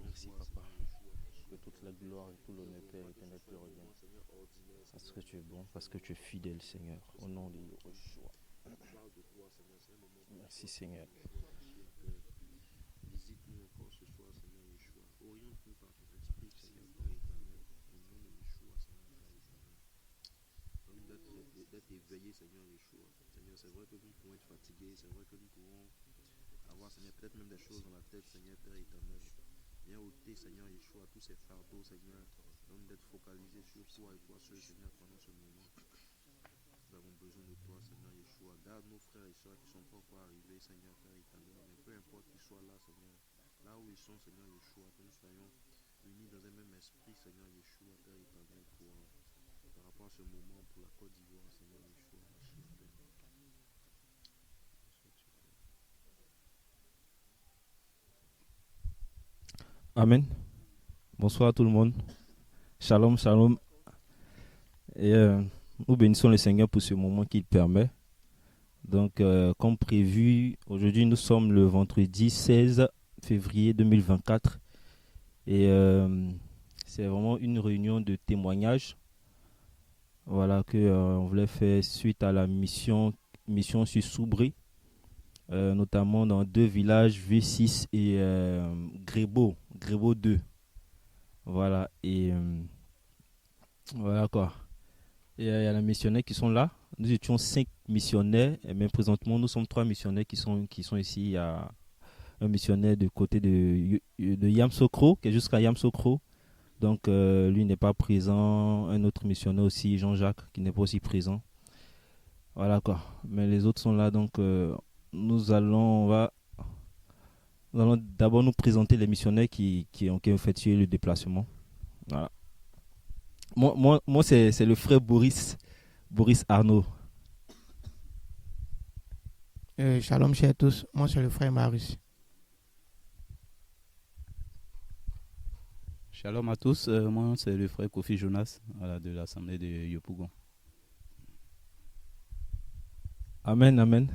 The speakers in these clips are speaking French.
Merci, Papa. Que toute la gloire et tout l'honneur, Père éternel, te reviennent. Parce que tu es bon, parce que tu es fidèle, Seigneur. Au nom de Yeshua. Merci, Seigneur. Visite-nous encore ce soir, Seigneur Yeshua. Oriente-nous par ton esprit, Seigneur Père éternel. Au nom de Yeshua, Seigneur Père éternel. D'être éveillé, Seigneur Yeshua. Seigneur, c'est vrai que nous pouvons être fatigués, c'est vrai que nous pouvons avoir, Seigneur, peut-être même des choses dans la tête, Seigneur Père éternel. Viens ôter, Seigneur Yeshua, tous ces fardeaux, Seigneur. Donne d'être focalisé sur toi et toi seul, Seigneur, pendant ce moment. Nous avons besoin de toi, Seigneur Yeshua. Garde nos frères et soeurs qui ne sont pas encore arrivés, Seigneur Père éternel. Mais peu importe qu'ils soient là, Seigneur. Là où ils sont, Seigneur Yeshua, que nous soyons unis dans un même esprit, Seigneur Yeshua, Père éternel, par rapport à ce moment pour la Côte d'Ivoire, Seigneur Yeshua. Amen. Bonsoir à tout le monde. Shalom, shalom. Et nous bénissons le Seigneur pour ce moment qu'il permet. Donc, comme prévu, aujourd'hui nous sommes le vendredi 16 février 2024. Et c'est vraiment une réunion de témoignages. Voilà que on voulait faire suite à la mission sur Soubré, notamment dans deux villages, V6 et Grébeau 2. Voilà, et voilà quoi. Et il y a les missionnaires qui sont là. Nous étions 5 missionnaires, et même présentement nous sommes 3 missionnaires qui sont ici. Il y a un missionnaire de côté de Yamsokro, qui est jusqu'à Yamsokro. Donc lui n'est pas présent. Un autre missionnaire aussi, Jean-Jacques, qui n'est pas aussi présent. Voilà quoi. Mais les autres sont là, donc nous allons d'abord nous présenter les missionnaires qui ont effectué le déplacement. Voilà. Moi c'est le frère Boris Arnaud. Shalom chers tous, moi c'est le frère Marius. Shalom à tous, moi c'est le frère Kofi Jonas de l'assemblée de Yopougon. Amen, amen.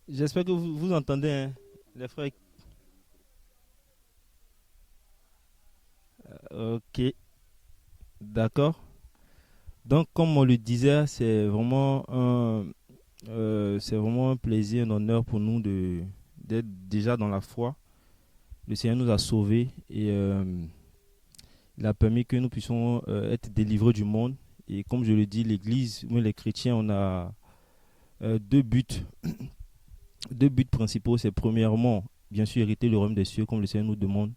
J'espère que vous entendez, hein, les frères. Ok, d'accord. Donc, comme on le disait, c'est vraiment un plaisir, un honneur pour nous d'être déjà dans la foi. Le Seigneur nous a sauvés et il a permis que nous puissions être délivrés du monde. Et comme je le dis, l'Église, nous les chrétiens, on a deux buts. Deux buts principaux. C'est premièrement, bien sûr, hériter le royaume des cieux, comme le Seigneur nous demande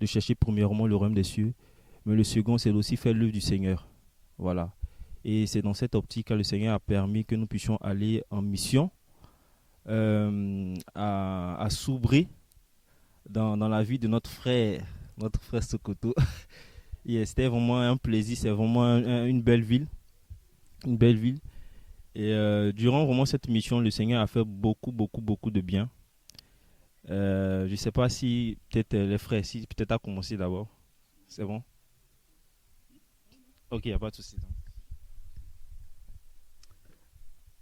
de chercher premièrement le royaume des cieux. Mais le second, c'est aussi faire l'œuvre du Seigneur. Voilà. Et c'est dans cette optique que le Seigneur a permis que nous puissions aller en mission à Soubré, dans la vie de notre frère Sokoto. Et c'était vraiment un plaisir, c'est vraiment une belle ville. Une belle ville. Et durant vraiment cette mission, le Seigneur a fait beaucoup de bien. Je ne sais pas si peut-être les frères, si peut-être à commencer d'abord. C'est bon? Ok, il n'y a pas de souci.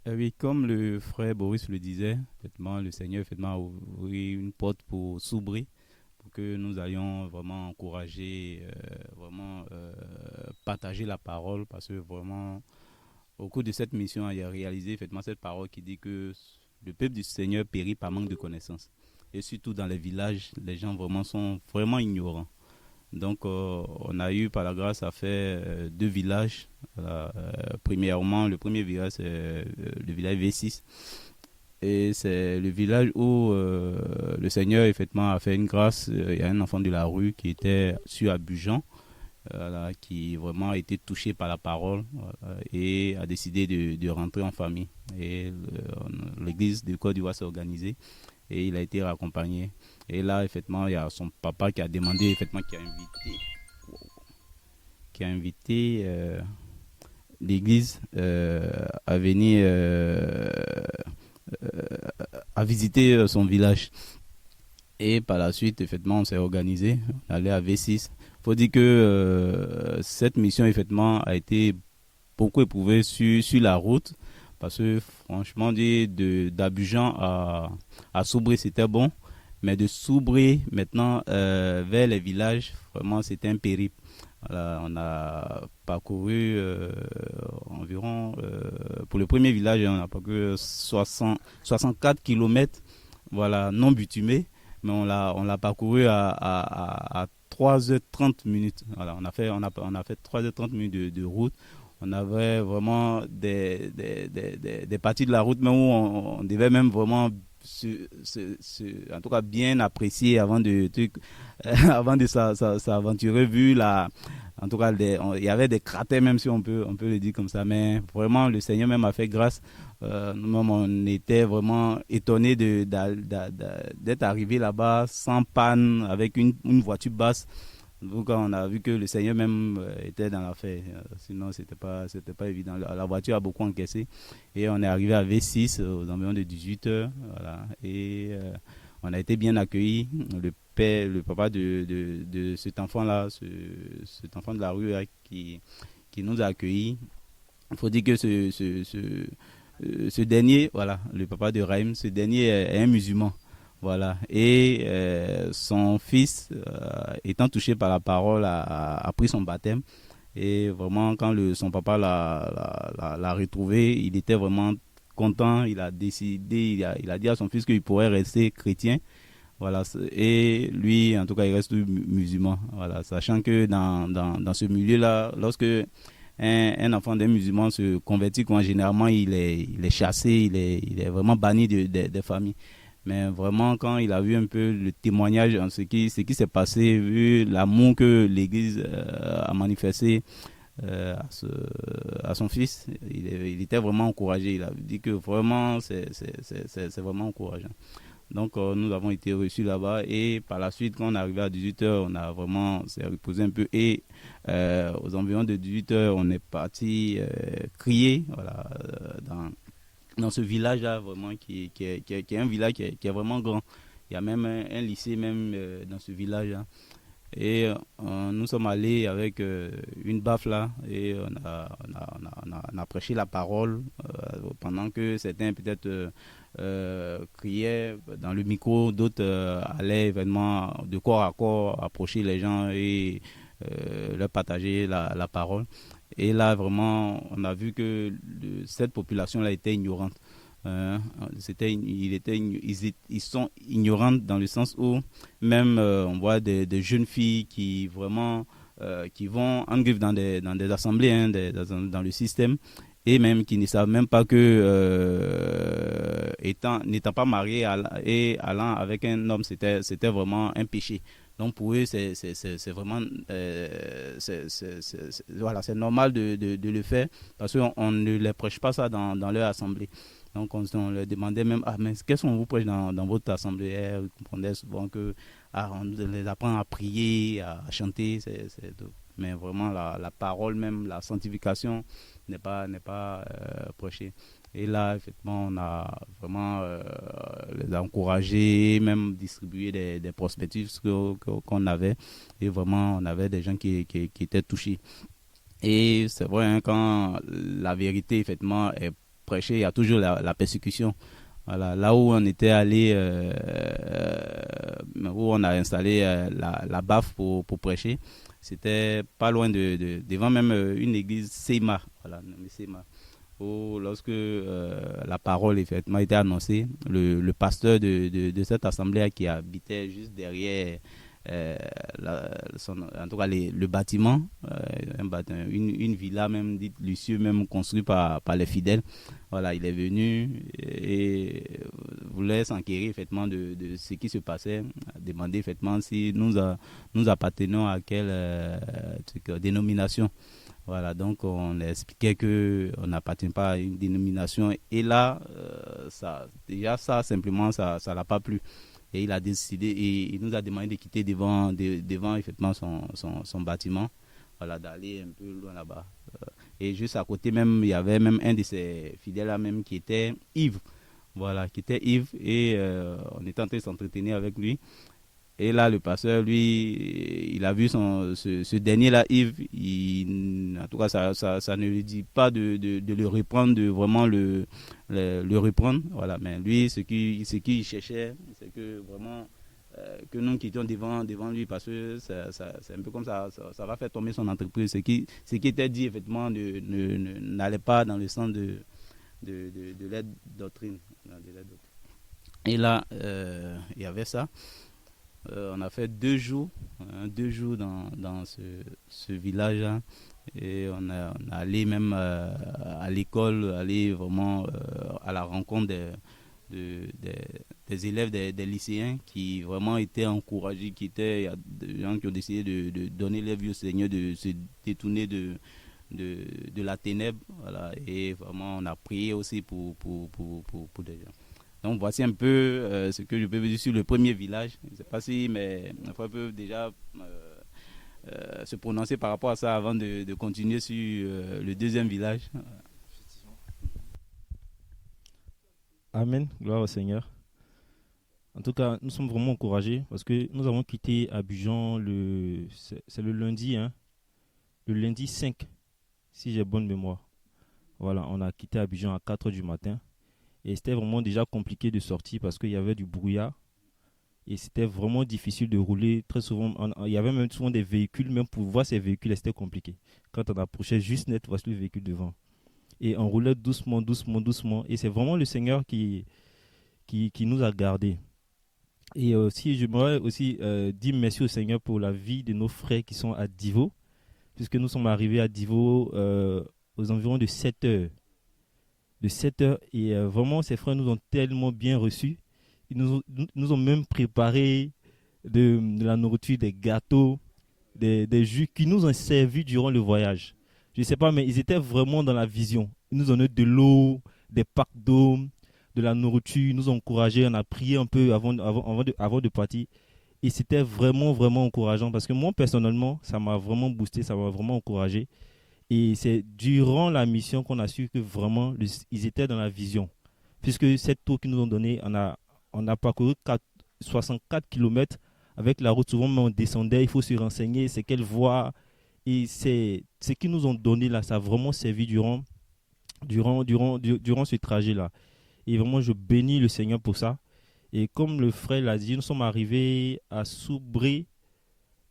Oui, comme le frère Boris le disait, effectivement, le Seigneur a ouvert une porte pour Soubri, pour que nous allions vraiment encourager, partager la parole, parce que vraiment, au cours de cette mission, il a réalisé effectivement cette parole qui dit que le peuple du Seigneur périt par manque de connaissances. Et surtout dans les villages, les gens vraiment sont vraiment ignorants. Donc, on a eu par la grâce à faire deux villages. Premièrement, le premier village, c'est le village V6. Et c'est le village où le Seigneur effectivement a fait une grâce. Il y a un enfant de la rue qui était sur Abidjan, qui vraiment a été touché par la parole et a décidé de rentrer en famille. Et l'église de Côte d'Ivoire s'est organisée et il a été raccompagné. Et là, effectivement, il y a son papa qui a demandé, effectivement, qui a invité l'église à venir à visiter son village. Et par la suite, effectivement, on s'est organisé. On allait à V6. Il faut dire que cette mission, effectivement, a été beaucoup éprouvée sur la route. Parce que franchement, d'Abidjan à Soubré, c'était bon. Mais de Soubré, maintenant, vers les villages, vraiment, c'était un périple. Voilà, on a parcouru environ, pour le premier village, on a parcouru 64 km, voilà, non bitumé, mais on l'a parcouru à 3h30 minutes. Voilà, on a fait 3h30 minutes de route. On avait vraiment des parties de la route même où on devait même vraiment en tout cas bien apprécier avant de s'aventurer, vu en tout cas il y avait des cratères, même si on peut le dire comme ça, mais vraiment le Seigneur même a fait grâce. Nous-mêmes on était vraiment étonnés d'être arrivé là-bas sans panne, avec une voiture basse. Donc on a vu que le Seigneur même était dans l'affaire, sinon c'était pas évident. La voiture a beaucoup encaissé et on est arrivé à V6 aux environs de 18h, voilà. Et on a été bien accueillis. Le papa de cet enfant-là, cet enfant de la rue là, qui nous a accueillis. Il faut dire que ce dernier, voilà, le papa de Raïm, ce dernier est un musulman. Voilà. Et son fils, étant touché par la parole, a pris son baptême. Et vraiment, quand son papa l'a retrouvé, il était vraiment content. Il a décidé, il a dit à son fils qu'il pourrait rester chrétien. Voilà. Et lui, en tout cas, il reste musulman. Voilà. Sachant que dans ce milieu-là, lorsque un enfant d'un musulman se convertit, généralement, il est chassé, il est vraiment banni des familles. Mais vraiment, quand il a vu un peu le témoignage, ce qui s'est passé, vu l'amour que l'Église a manifesté à son fils, il était vraiment encouragé. Il a dit que vraiment, c'est vraiment encourageant. Donc, nous avons été reçus là-bas. Et par la suite, quand on est arrivé à 18h, on a vraiment s'est reposé un peu. Et aux environs de 18h, on est parti crier, voilà, dans ce village-là, vraiment, qui est un village qui est vraiment grand. Il y a même un lycée même dans ce village-là. Et nous sommes allés avec une baffe là, et on a prêché la parole pendant que certains peut-être criaient dans le micro, d'autres allaient vraiment de corps à corps approcher les gens et leur partager la parole. Et là, vraiment, on a vu que cette population-là était ignorante. Ils sont ignorants dans le sens où même on voit des jeunes filles qui vraiment qui vont en griffe dans des assemblées, hein, dans le système, et même qui ne savent même pas que n'étant pas mariés et allant avec un homme, c'était vraiment un péché. Donc pour eux, c'est vraiment voilà, c'est normal de le faire, parce qu'on ne les prêche pas ça dans leur assemblée. Donc on leur demandait même, mais qu'est-ce qu'on vous prêche dans votre assemblée? Et ils comprenaient souvent que on les apprend à prier, à chanter, mais vraiment la parole même, la sanctification n'est pas prêchée. Et là, effectivement, on a vraiment les encouragés, même distribué des prospectus qu'on avait. Et vraiment, on avait des gens qui étaient touchés. Et c'est vrai, hein, quand la vérité, effectivement, est prêchée, il y a toujours la persécution. Voilà, là où on était allé, où on a installé la baffe pour prêcher, c'était pas loin devant même une église Seyma. Voilà, Seyma. Où lorsque la parole effectivement était annoncée, le pasteur de cette assemblée qui habitait juste derrière en tout cas le bâtiment, une villa même dite luxueuse, même construite par les fidèles, voilà, il est venu et voulait s'enquérir effectivement de ce qui se passait, demander effectivement si nous appartenons à quelle dénomination. Voilà, donc on expliquait qu'on n'appartient pas à une dénomination. Et là, ça simplement, ça l'a pas plu. Et il a décidé, et il nous a demandé de quitter devant effectivement son bâtiment, voilà, d'aller un peu loin là-bas. Et juste à côté même, il y avait même un de ses fidèles là même qui était ivre. Voilà, qui était ivre. Et on était en train de s'entretenir avec lui. Et là, le pasteur, lui, il a vu ce dernier-là, Yves, en tout cas, ça ne lui dit pas de le reprendre, de vraiment le reprendre. Voilà, mais lui, ce qu'il cherchait, c'est que vraiment, que nous quittions devant lui, parce que c'est un peu comme ça va faire tomber son entreprise. Ce qui était dit, effectivement, n'allait pas dans le sens de l'aide doctrine. Et là, il y avait ça. On a fait 2 jours dans ce village-là, et on a allé même à l'école, aller vraiment à la rencontre des élèves, des lycéens qui vraiment étaient encouragés, il y a des gens qui ont décidé de donner leur vie au Seigneur, de se détourner de la ténèbre, voilà, et vraiment on a prié aussi pour des gens. Donc voici un peu ce que je peux vous dire sur le premier village. Je ne sais pas si mes frères peuvent déjà se prononcer par rapport à ça avant de continuer sur le deuxième village. Amen, gloire au Seigneur. En tout cas, nous sommes vraiment encouragés parce que nous avons quitté Abidjan c'est le lundi, le lundi 5, si j'ai bonne mémoire. Voilà, on a quitté Abidjan à 4h du matin. Et c'était vraiment déjà compliqué de sortir parce qu'il y avait du brouillard. Et c'était vraiment difficile de rouler. Très souvent, il y avait même souvent des véhicules. Même pour voir ces véhicules, c'était compliqué. Quand on approchait juste net, voici le véhicule devant. Et on roulait doucement, doucement, doucement. Et c'est vraiment le Seigneur qui nous a gardés. Et aussi, j'aimerais aussi dire merci au Seigneur pour la vie de nos frères qui sont à Divo. Puisque nous sommes arrivés à Divo aux environs de 7h. Et vraiment ces frères nous ont tellement bien reçus. Ils nous ont même préparé de la nourriture, des gâteaux, des jus qui nous ont servi durant le voyage. Je ne sais pas, mais ils étaient vraiment dans la vision. Ils nous ont donné de l'eau, des packs d'eau, de la nourriture. Ils nous ont encouragés. On a prié un peu avant de partir. Et c'était vraiment, vraiment encourageant parce que moi, personnellement, ça m'a vraiment boosté, ça m'a vraiment encouragé. Et c'est durant la mission qu'on a su que vraiment, ils étaient dans la vision. Puisque cette tour qu'ils nous ont donnée, on a parcouru 64 km avec la route. Souvent, on descendait, il faut se renseigner, c'est quelle voie. Et c'est ce qu'ils nous ont donné là, ça a vraiment servi durant ce trajet-là. Et vraiment, je bénis le Seigneur pour ça. Et comme le frère l'a dit, nous sommes arrivés à Soubré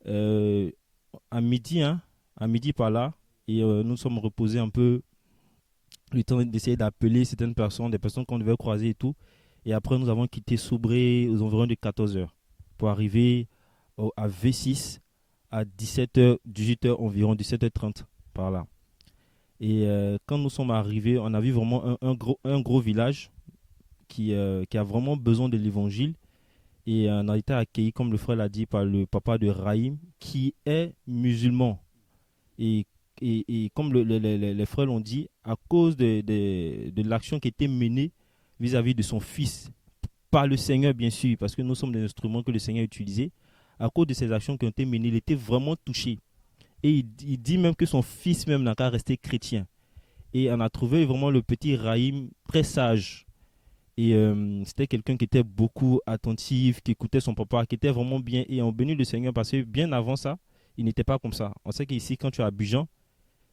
à midi par là. Et nous sommes reposés un peu, le temps d'essayer d'appeler certaines personnes, des personnes qu'on devait croiser et tout. Et après, nous avons quitté Soubré aux environs de 14h pour arriver à V6 à 17h, 18h environ, 17h30 par là. Et quand nous sommes arrivés, on a vu vraiment un gros village qui a vraiment besoin de l'évangile. Et on a été accueilli, comme le frère l'a dit, par le papa de Raïm, qui est musulman. Et comme les frères l'ont dit, à cause de l'action qui était menée vis-à-vis de son fils, par le Seigneur bien sûr, parce que nous sommes des instruments que le Seigneur a utilisés, à cause de ces actions qui ont été menées, il était vraiment touché. Et il dit même que son fils même n'a qu'à rester chrétien. Et on a trouvé vraiment le petit Raïm très sage. Et c'était quelqu'un qui était beaucoup attentif, qui écoutait son papa, qui était vraiment bien. Et on bénit le Seigneur parce que bien avant ça, il n'était pas comme ça. On sait qu'ici, quand tu es à Abidjan,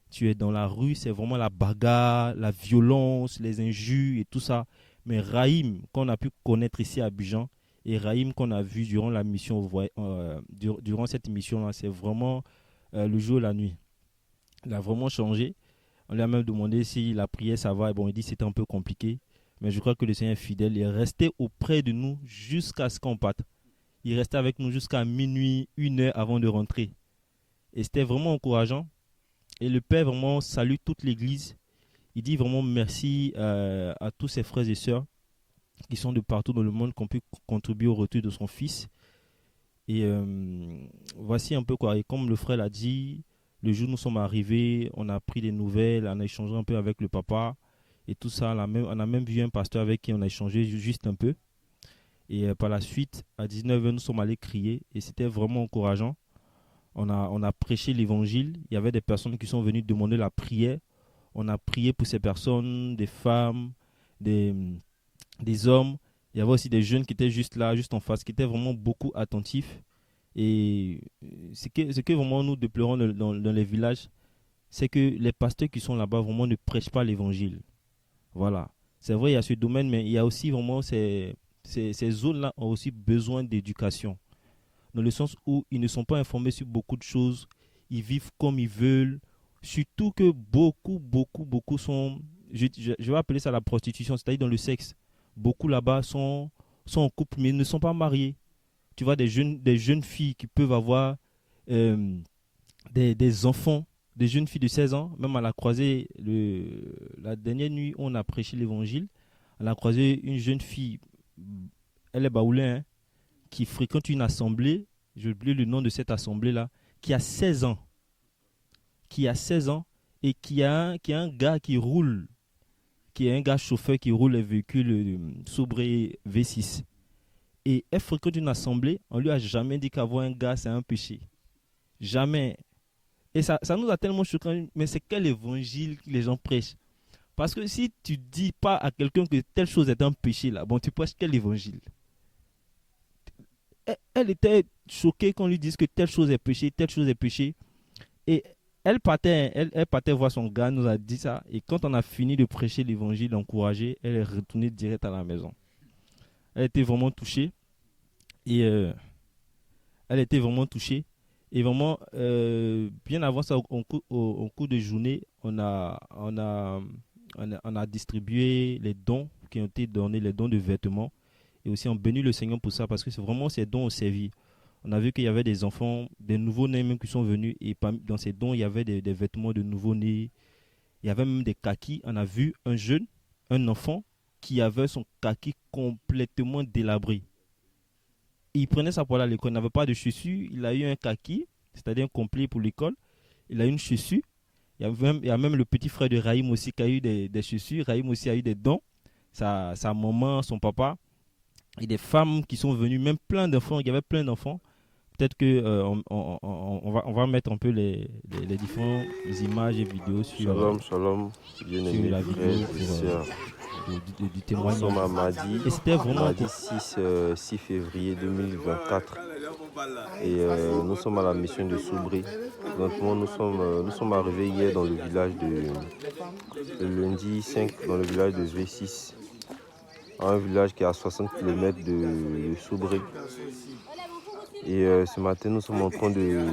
tu es dans la rue, c'est vraiment la bagarre, la violence, les injures et tout ça. Mais Raïm, qu'on a pu connaître ici à Abidjan, et Raïm qu'on a vu durant la mission, durant cette mission-là, c'est vraiment le jour et la nuit. Il a vraiment changé. On lui a même demandé si la prière, ça va. Et bon, il dit que c'était un peu compliqué. Mais je crois que le Seigneur est fidèle. Il est resté auprès de nous jusqu'à ce qu'on parte. Il restait avec nous jusqu'à minuit, 1h avant de rentrer. Et c'était vraiment encourageant. Et le Père vraiment salue toute l'Église. Il dit vraiment merci à tous ses frères et sœurs qui sont de partout dans le monde, qui ont pu contribuer au retour de son fils. Et voici un peu quoi. Et comme le frère l'a dit, le jour où nous sommes arrivés, on a pris des nouvelles, on a échangé un peu avec le papa et tout ça. On a même vu un pasteur avec qui on a échangé juste un peu. Et par la suite, à 19h, nous sommes allés crier et c'était vraiment encourageant. On a prêché l'évangile. Il y avait des personnes qui sont venues demander la prière. On a prié pour ces personnes, des femmes, des hommes. Il y avait aussi des jeunes qui étaient juste là, juste en face, qui étaient vraiment beaucoup attentifs. Et ce que vraiment nous déplorons dans les villages, c'est que les pasteurs qui sont là-bas vraiment ne prêchent pas l'évangile. Voilà. C'est vrai, il y a ce domaine, mais il y a aussi vraiment ces zones-là ont aussi besoin d'éducation. Dans le sens où ils ne sont pas informés sur beaucoup de choses. Ils vivent comme ils veulent. Surtout que beaucoup sont, je vais appeler ça la prostitution, c'est-à-dire dans le sexe. Beaucoup là-bas sont en couple, mais ne sont pas mariés. Tu vois, des jeunes filles qui peuvent avoir euh, des enfants, des jeunes filles de 16 ans, même à la croisée, la dernière nuit, on a prêché l'évangile. On a croisé une jeune fille, elle est baoulée, hein, qui fréquente une assemblée, j'ai oublié le nom de cette assemblée-là, qui a 16 ans. Qui a 16 ans et qui a un gars qui roule, qui est un gars chauffeur qui roule les véhicules Sobré V6. Et elle fréquente une assemblée, on lui a jamais dit qu'avoir un gars, c'est un péché. Jamais. Et ça nous a tellement choqué. Mais c'est quel évangile que les gens prêchent? Parce que si tu dis pas à quelqu'un que telle chose est un péché, là, bon, tu prêches quel évangile? Elle était choquée qu'on lui dise que telle chose est péché, telle chose est péché. Et elle partait voir son gars, nous a dit ça. Et quand on a fini de prêcher l'évangile, encouragé, elle est retournée direct à la maison. Elle était vraiment touchée. Et elle était vraiment touchée. Et vraiment, bien avant ça, au cours de journée, on a distribué les dons qui ont été donnés, les dons de vêtements. Et aussi, on bénit le Seigneur pour ça, parce que c'est vraiment ces dons ont servi. On a vu qu'il y avait des enfants, des nouveaux-nés même qui sont venus. Et dans ces dons, il y avait des vêtements de nouveaux-nés. Il y avait même des kakis. On a vu un enfant, qui avait son kaki complètement délabré. Il prenait ça pour aller à l'école. Il n'avait pas de chaussures. Il a eu un kaki, c'est-à-dire un complet pour l'école. Il a eu une chaussure. Il y a même le petit frère de Raïm aussi qui a eu des chaussures. Raïm aussi a eu des dons. Sa maman, son papa. Et des femmes qui sont venues, même plein d'enfants. Il y avait plein d'enfants. Peut-être que on va mettre un peu les différentes images et vidéos Shalom, shalom, bien-aimés la frères vidéo et sœurs. du Nous témoignage. sommes à Madi, Et c'était vraiment Madi 6 février 2024. Et nous sommes à la mission de Soubri. Présentement, nous sommes arrivés hier dans le village le lundi 5, dans le village de V6. Un village qui est à 60 km de Soubri. Et ce matin, nous sommes en train de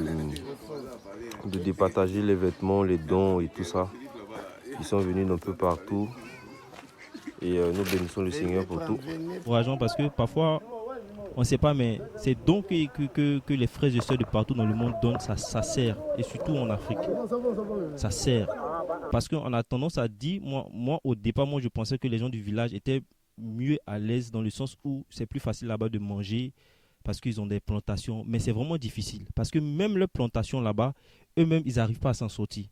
départager les vêtements, les dons et tout ça. Ils sont venus d'un peu partout. Et nous bénissons le Seigneur pour tout. encourageant parce que parfois, on ne sait pas, mais c'est donc que les frères et sœurs de partout dans le monde donnent, ça sert. Et surtout en Afrique, ça sert. Parce qu'on a tendance à dire, moi au départ, je pensais que les gens du village étaient mieux à l'aise dans le sens où c'est plus facile là-bas de manger parce qu'ils ont des plantations. Mais c'est vraiment difficile parce que même leurs plantations là-bas, eux-mêmes, ils n'arrivent pas à s'en sortir.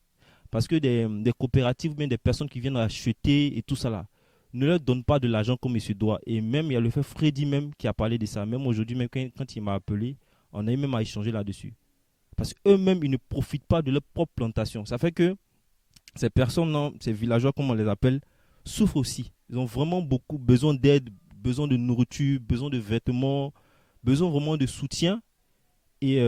Parce que des coopératives, même des personnes qui viennent acheter et tout ça là, ne leur donnent pas de l'argent comme il se doit. Et même, il y a le frère Freddy même qui a parlé de ça. Même aujourd'hui, même quand il m'a appelé, on a eu même à échanger là-dessus. Parce qu'eux-mêmes, ils ne profitent pas de leur propre plantation. Ça fait que ces personnes, ces villageois, comme on les appelle, souffrent aussi. Ils ont vraiment beaucoup besoin d'aide, besoin de nourriture, besoin de vêtements, besoin vraiment de soutien. Et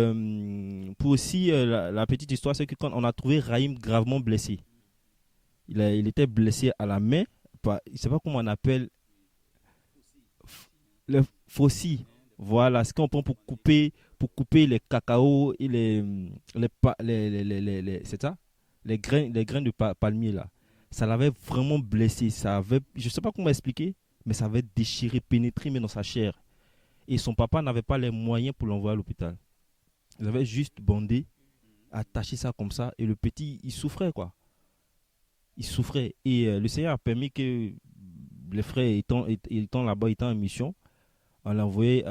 pour aussi, la petite histoire, c'est que quand on a trouvé Raïm gravement blessé, il était blessé à la main, je ne sais pas comment on appelle, le faucille. Voilà, ce qu'on prend pour couper les cacao et c'est ça, les grains de palmier là. Ça l'avait vraiment blessé. Je ne sais pas comment expliquer, mais ça avait déchiré, pénétré mais dans sa chair. Et son papa n'avait pas les moyens pour l'envoyer à l'hôpital. Ils avaient juste bandé, attaché ça comme ça, et le petit, il souffrait quoi. Il souffrait. Et le Seigneur a permis que les frères étant là-bas, étant en mission, on l'a envoyé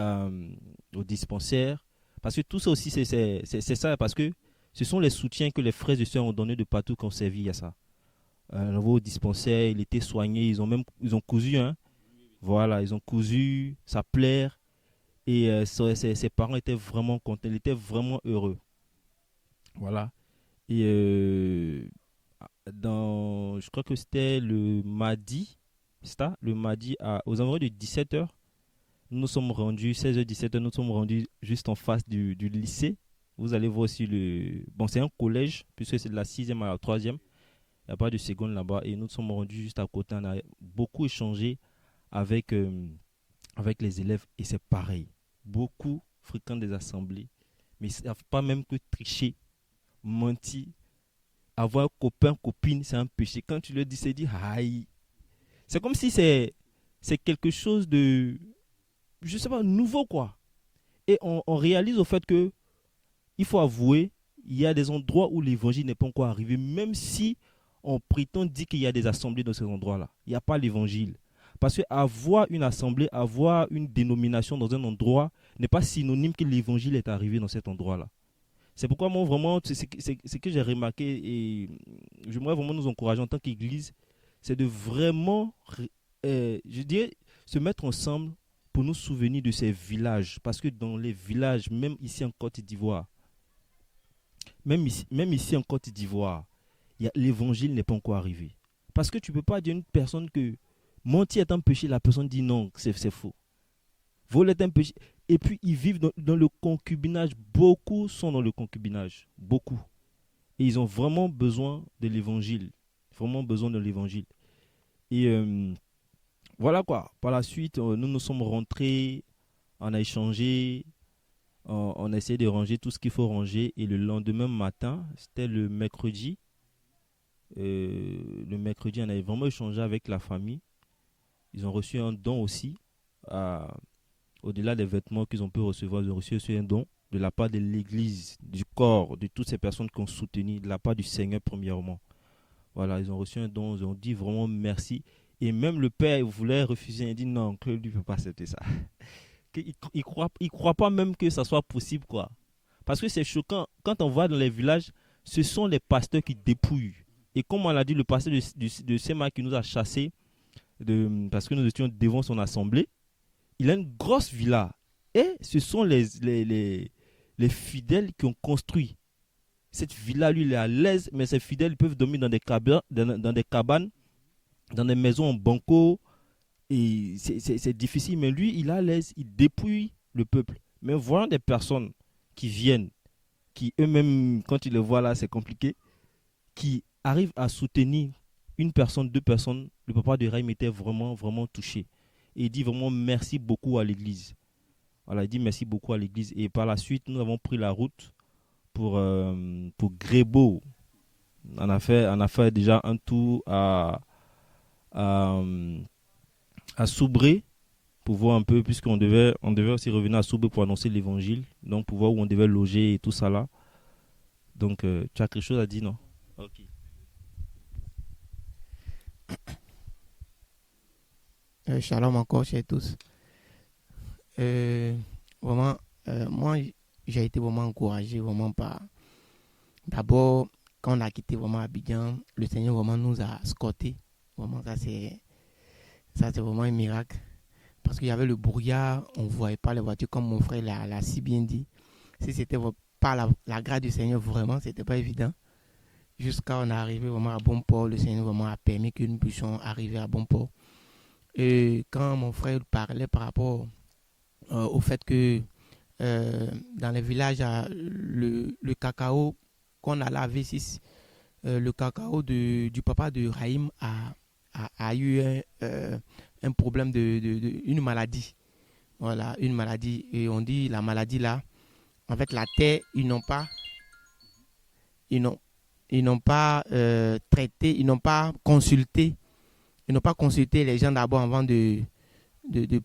au dispensaire. Parce que tout ça aussi, c'est ça, parce que ce sont les soutiens que les frères et sœurs ont donnés de partout qui ont servi à ça. On l'a envoyé au dispensaire, il était soigné, ils ont cousu, hein. Voilà, ils ont cousu, ça plaire. Et ses parents étaient vraiment contents, ils étaient vraiment heureux. Voilà. Et je crois que c'était le mardi, aux environs de 17h, Nous sommes rendus, 16h-17h, nous sommes rendus juste en face du lycée. Vous allez voir aussi Bon, c'est un collège, puisque c'est de la 6e à la 3e. Il n'y a pas de seconde là-bas. Et nous sommes rendus juste à côté. On a beaucoup échangé avec les élèves. Et c'est pareil. Beaucoup fréquentent des assemblées. Mais ils ne savent pas même que tricher, mentir, avoir copain, copine, c'est un péché. Quand tu leur dis, c'est dit, aïe. C'est comme si c'est quelque chose de, je sais pas, nouveau quoi. Et on réalise au fait que, il faut avouer, il y a des endroits où l'évangile n'est pas encore arrivé, même si on prétend dire qu'il y a des assemblées dans ces endroits-là. Il n'y a pas l'évangile. Parce qu'avoir une assemblée, avoir une dénomination dans un endroit n'est pas synonyme que l'évangile est arrivé dans cet endroit-là. C'est pourquoi moi, vraiment, c'est que j'ai remarqué et j'aimerais vraiment nous encourager en tant qu'Église, c'est de vraiment, je dirais, se mettre ensemble pour nous souvenir de ces villages. Parce que dans les villages, même ici en Côte d'Ivoire, même ici en Côte d'Ivoire, l'évangile n'est pas encore arrivé. Parce que tu ne peux pas dire à une personne que mentir est un péché, la personne dit non, c'est faux. Voler est un péché. Et puis ils vivent dans le concubinage. Beaucoup sont dans le concubinage. Beaucoup. Et ils ont vraiment besoin de l'évangile. Vraiment besoin de l'évangile. Et voilà quoi. Par la suite, nous sommes rentrés, on a échangé, on a essayé de ranger tout ce qu'il faut ranger. Et le lendemain matin, c'était le mercredi. Le mercredi, on avait vraiment échangé avec la famille. Ils ont reçu un don aussi. Au-delà des vêtements qu'ils ont pu recevoir, ils ont reçu un don de la part de l'église, du corps, de toutes ces personnes qui ont soutenu, de la part du Seigneur premièrement. Voilà, ils ont reçu un don, ils ont dit vraiment merci. Et même le père voulait refuser, il dit non, Claude ne peut pas accepter ça. Il ne croit pas même que ça soit possible, quoi. Parce que c'est choquant, quand on va dans les villages, ce sont les pasteurs qui dépouillent. Et comme on l'a dit, le pasteur de Sema qui nous a chassés, parce que nous étions devant son assemblée, il a une grosse villa. Et ce sont les fidèles qui ont construit cette villa. Lui, il est à l'aise, mais ces fidèles peuvent dormir dans des cabanes, dans des maisons en banco. Et c'est difficile, mais lui, il est à l'aise, il dépouille le peuple. Mais voyant des personnes qui viennent, qui eux-mêmes, quand ils le voient là, c'est compliqué, qui arrivent à soutenir une personne, deux personnes, le papa de Raïm était vraiment, vraiment touché. Et il dit vraiment merci beaucoup à l'église. Voilà, il dit merci beaucoup à l'église. Et par la suite, nous avons pris la route pour Grébeau. On a fait déjà un tour à Soubré pour voir un peu, puisqu'on devait aussi revenir à Soubré pour annoncer l'évangile. Donc pour voir où on devait loger et tout ça là. Donc tu as quelque chose à dire, non? Ok. Shalom encore chez tous. Vraiment, moi, j'ai été vraiment encouragé, vraiment par. D'abord, quand on a quitté vraiment Abidjan, le Seigneur vraiment nous a scotés. Vraiment, ça c'est vraiment un miracle. Parce qu'il y avait le brouillard, on ne voyait pas les voitures, comme mon frère l'a si bien dit. Si c'était pas la grâce du Seigneur, vraiment, c'était pas évident. Jusqu'à on est arrivé vraiment à bon port, le Seigneur vraiment a permis que nous puissions arriver à bon port. Et quand mon frère parlait par rapport au fait que dans les villages, le cacao qu'on a lavé, le cacao du papa de Raïm a eu un problème une maladie. Voilà, une maladie. Et on dit la maladie là, en fait la terre, ils n'ont pas traité, ils n'ont pas consulté les gens d'abord avant de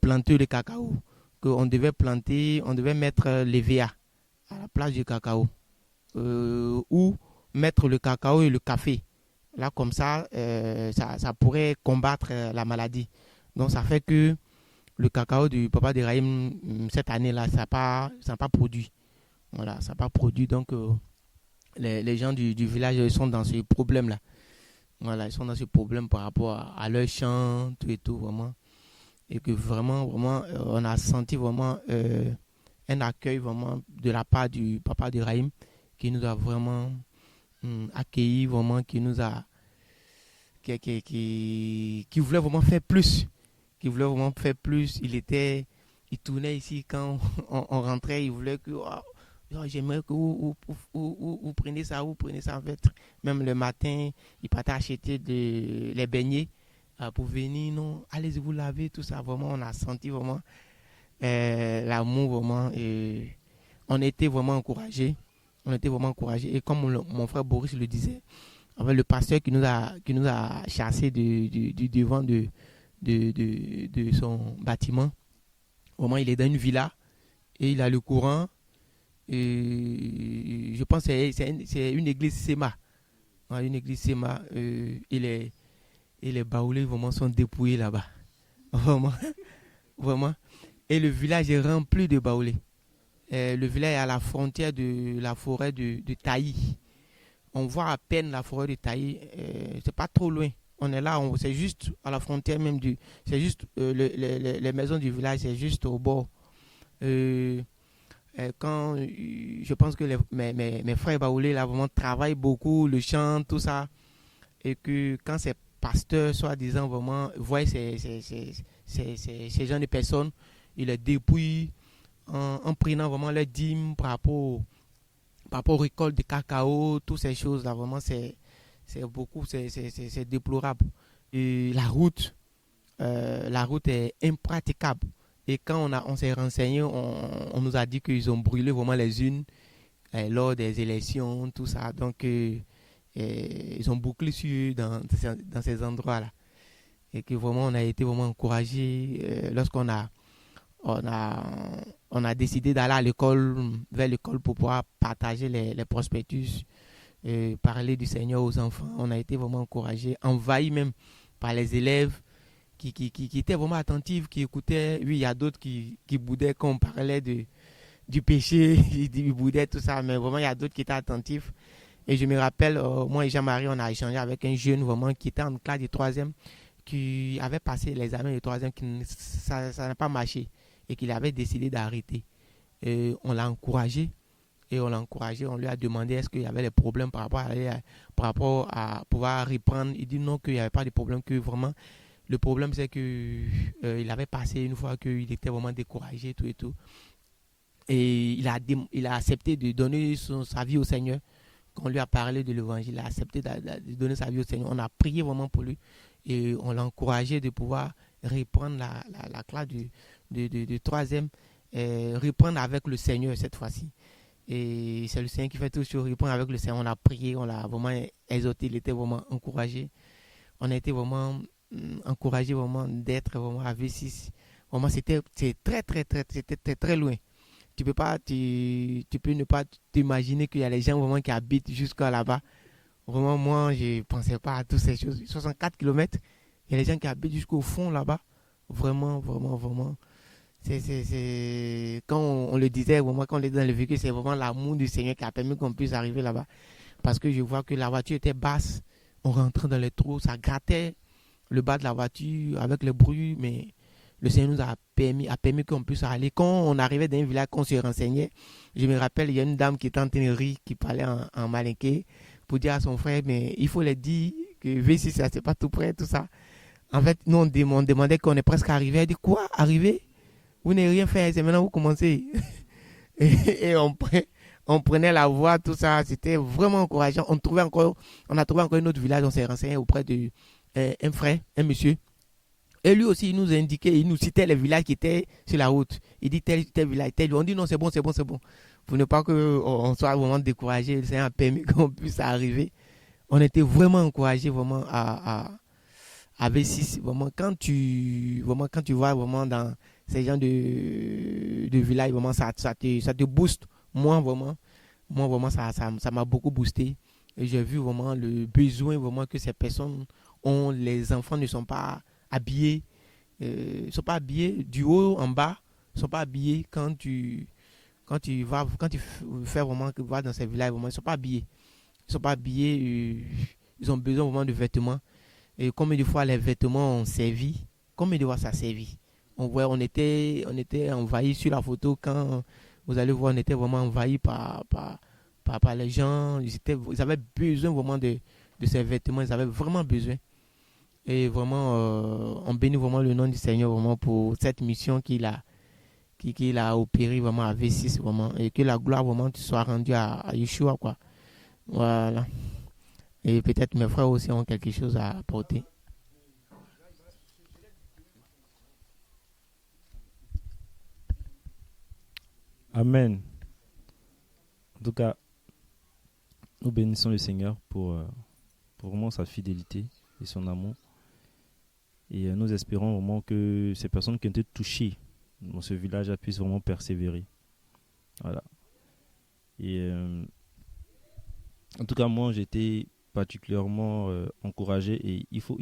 planter le cacao. Qu'on devait planter, on devait mettre l'EVA à la place du cacao. Ou mettre le cacao et le café. Là, comme ça, ça pourrait combattre la maladie. Donc, ça fait que le cacao du papa de Raïm, cette année-là, ça n'a pas produit. Voilà, ça n'a pas produit. Donc, les gens du village sont dans ce problème-là. Voilà, ils sont dans ce problème par rapport à leur champ, tout et tout, vraiment. Et que vraiment, on a senti vraiment un accueil vraiment de la part du papa de Raïm qui nous a vraiment accueillis, vraiment, qui nous a qui voulait vraiment faire plus. Il il tournait ici quand on rentrait, il voulait que j'aimerais que vous preniez ça, vous prenez ça en fait. Même le matin, il partait acheter les beignets pour venir, non, allez vous laver, tout ça. Vraiment, on a senti vraiment l'amour, vraiment. Et on était vraiment encouragés. Et comme mon frère Boris le disait, avec le pasteur qui nous a chassés du devant de son bâtiment. Vraiment, il est dans une villa et il a le courant. Et je pense que c'est une église Sema. Une église Sema. Et les baoulés vraiment sont dépouillés là-bas. Vraiment. Vraiment. Et le village est rempli de baoulés. Le village est à la frontière de la forêt de Taï. On voit à peine la forêt de Taï. C'est pas trop loin. On est là, c'est juste à la frontière même c'est juste les maisons du village, c'est juste au bord. Quand je pense que mes frères baoulés là vraiment travaillent beaucoup, le chant, tout ça, et que quand ces pasteurs, soi-disant, vraiment voient ces gens de personnes, ils les dépouillent en prenant vraiment les dîmes par rapport aux récoltes de cacao, toutes ces choses là, vraiment c'est beaucoup, c'est déplorable. Et la route est impraticable. Et quand on s'est renseigné, on nous a dit qu'ils ont brûlé vraiment les unes lors des élections, tout ça. Donc, ils ont bouclé sur eux dans ces endroits-là. Et que vraiment, on a été vraiment encouragés lorsqu'on a décidé d'aller à l'école, vers l'école pour pouvoir partager les prospectus, parler du Seigneur aux enfants. On a été vraiment encouragés, envahis même par les élèves qui étaient vraiment attentifs, qui écoutaient. Oui, il y a d'autres qui boudaient quand on parlait du péché, ils boudaient, tout ça, mais vraiment, il y a d'autres qui étaient attentifs. Et je me rappelle, moi et Jean-Marie, on a échangé avec un jeune vraiment qui était en classe de 3e, qui avait passé l'examen de 3e, ça n'a pas marché et qu'il avait décidé d'arrêter. Et on l'a encouragé. On lui a demandé est-ce qu'il y avait des problèmes par rapport à pouvoir reprendre. Il dit non, qu'il n'y avait pas de problème, que vraiment, le problème c'est qu'il avait passé une fois qu'il était vraiment découragé, tout et tout. Et il a accepté de donner sa vie au Seigneur. Quand on lui a parlé de l'évangile, il a accepté de donner sa vie au Seigneur. On a prié vraiment pour lui et on l'a encouragé de pouvoir reprendre la classe de 3e, reprendre avec le Seigneur cette fois-ci. Et c'est le Seigneur qui fait tout sur répondre avec le Seigneur. On a prié, on l'a vraiment exhorté, il était vraiment encouragé. On a été vraiment encouragé vraiment d'être vraiment à V6. Vraiment, c'était très loin. Tu peux ne pas t'imaginer qu'il y a les gens vraiment qui habitent jusqu'à là-bas. Vraiment, moi, je ne pensais pas à toutes ces choses. 64 km, il y a les gens qui habitent jusqu'au fond là-bas. Vraiment, vraiment, vraiment. C'est quand on le disait, vraiment, quand on était dans le véhicule, c'est vraiment l'amour du Seigneur qui a permis qu'on puisse arriver là-bas. Parce que je vois que la voiture était basse, on rentrait dans les trous, ça grattait le bas de la voiture avec le bruit, mais le Seigneur nous a permis qu'on puisse aller. Quand on arrivait dans un village, qu'on se renseignait, je me rappelle, il y a une dame qui était en Ténérie, qui parlait en malinké, pour dire à son frère, mais il faut leur dire que V6, ça c'est pas tout près, tout ça. En fait, nous on demandait qu'on est presque arrivé. Elle dit, quoi, arrivé? Vous n'avez rien fait, c'est maintenant vous commencez. et on prenait la voie, tout ça, c'était vraiment encourageant. On a trouvé encore un autre village, on s'est renseigné auprès de un frère, un monsieur. Et lui aussi, il nous indiquait, il nous citait les villages qui étaient sur la route. Il dit tel village, tel. On dit non, c'est bon. Pour ne pas qu'on soit vraiment découragé, le Seigneur a permis qu'on puisse arriver. On était vraiment encouragés vraiment à V6. Vraiment, quand tu vas vraiment dans ces gens de village, vraiment, ça te booste. Moi, vraiment, ça m'a beaucoup boosté. Et j'ai vu vraiment le besoin vraiment que ces personnes ont. Les enfants ne sont pas habillés, du haut en bas, ils ne sont pas habillés quand tu fais vraiment que vas dans ces villages, vraiment, ils ne sont pas habillés. Ils ont besoin vraiment de vêtements. Et combien de fois les vêtements ont servi, combien de fois ça a servi. On était envahis sur la photo, quand vous allez voir, on était vraiment envahis par les gens. Ils avaient besoin vraiment de ces vêtements, ils avaient vraiment besoin. Et vraiment, on bénit vraiment le nom du Seigneur vraiment pour cette mission qu'il a qu'il a opéré vraiment à V6 vraiment, et que la gloire vraiment soit rendue à Yeshua, quoi. Voilà. Et peut-être mes frères aussi ont quelque chose à apporter. Amen. En tout cas, nous bénissons le Seigneur pour vraiment sa fidélité et son amour. Et nous espérons vraiment que ces personnes qui ont été touchées dans ce village puissent vraiment persévérer. Voilà. Et en tout cas, moi, j'étais particulièrement encouragé et il faut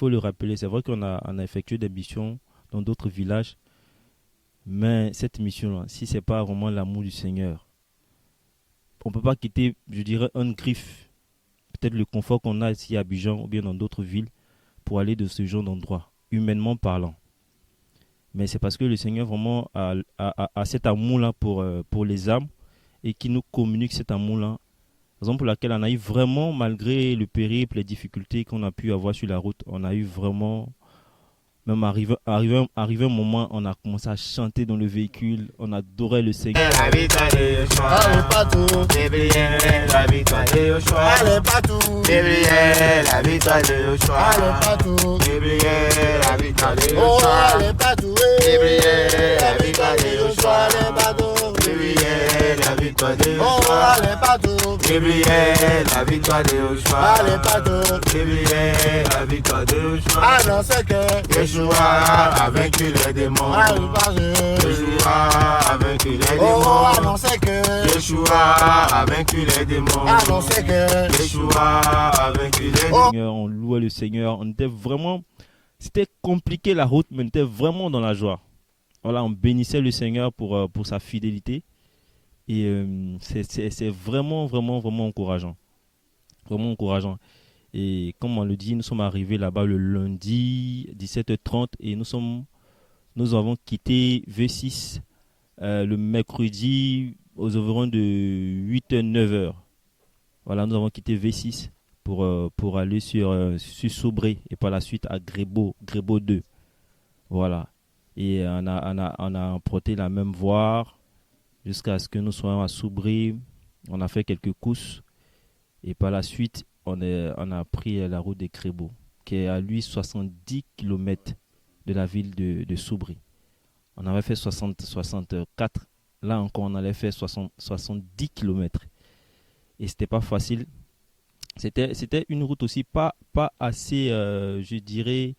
le rappeler. C'est vrai qu'on a effectué des missions dans d'autres villages, mais cette mission-là, si ce n'est pas vraiment l'amour du Seigneur, on ne peut pas quitter, je dirais, un griffe, peut-être le confort qu'on a ici à Abidjan ou bien dans d'autres villes, pour aller de ce genre d'endroit, humainement parlant. Mais c'est parce que le Seigneur vraiment a cet amour-là pour les âmes et qui nous communique cet amour-là. Raison pour laquelle on a eu vraiment, malgré le périple, les difficultés qu'on a pu avoir sur la route, on a eu vraiment, même arrivé un moment, on a commencé à chanter dans le véhicule, on adorait le Seigneur. La victoire de Yeshua, elle est partout. La victoire de Yeshua, elle est partout. La victoire de Yeshua, elle est partout. La victoire de Yeshua, elle est partout. La victoire de Yeshua, elle est partout. La victoire de Yeshua, elle est partout. La victoire de Yeshua, elle est partout. La victoire de Yeshua, annonce que Yeshua a vaincu les démons. Yeshua a vaincu les démons. Annonce que Yeshua a vaincu les démons. Annonce que Yeshua a vaincu les démons. On louait le Seigneur, on était vraiment, c'était compliqué la route, mais on était vraiment dans la joie. Voilà, on bénissait le Seigneur pour sa fidélité. Et c'est vraiment, vraiment, vraiment encourageant. Vraiment encourageant. Et comme on le dit, nous sommes arrivés là-bas le lundi 17h30 et nous avons quitté V6 le mercredi aux environs de 8h, 9h. Voilà, nous avons quitté V6 pour aller sur Sobré et par la suite à Grébeau 2. Voilà. Et on a emprunté la même voie jusqu'à ce que nous soyons à Soubry. On a fait quelques courses et par la suite on a pris la route des Crébeaux qui est à lui 70 km de la ville de Soubry. On avait fait 64, là encore on allait faire 70 km et c'était pas facile. C'était une route aussi pas assez je dirais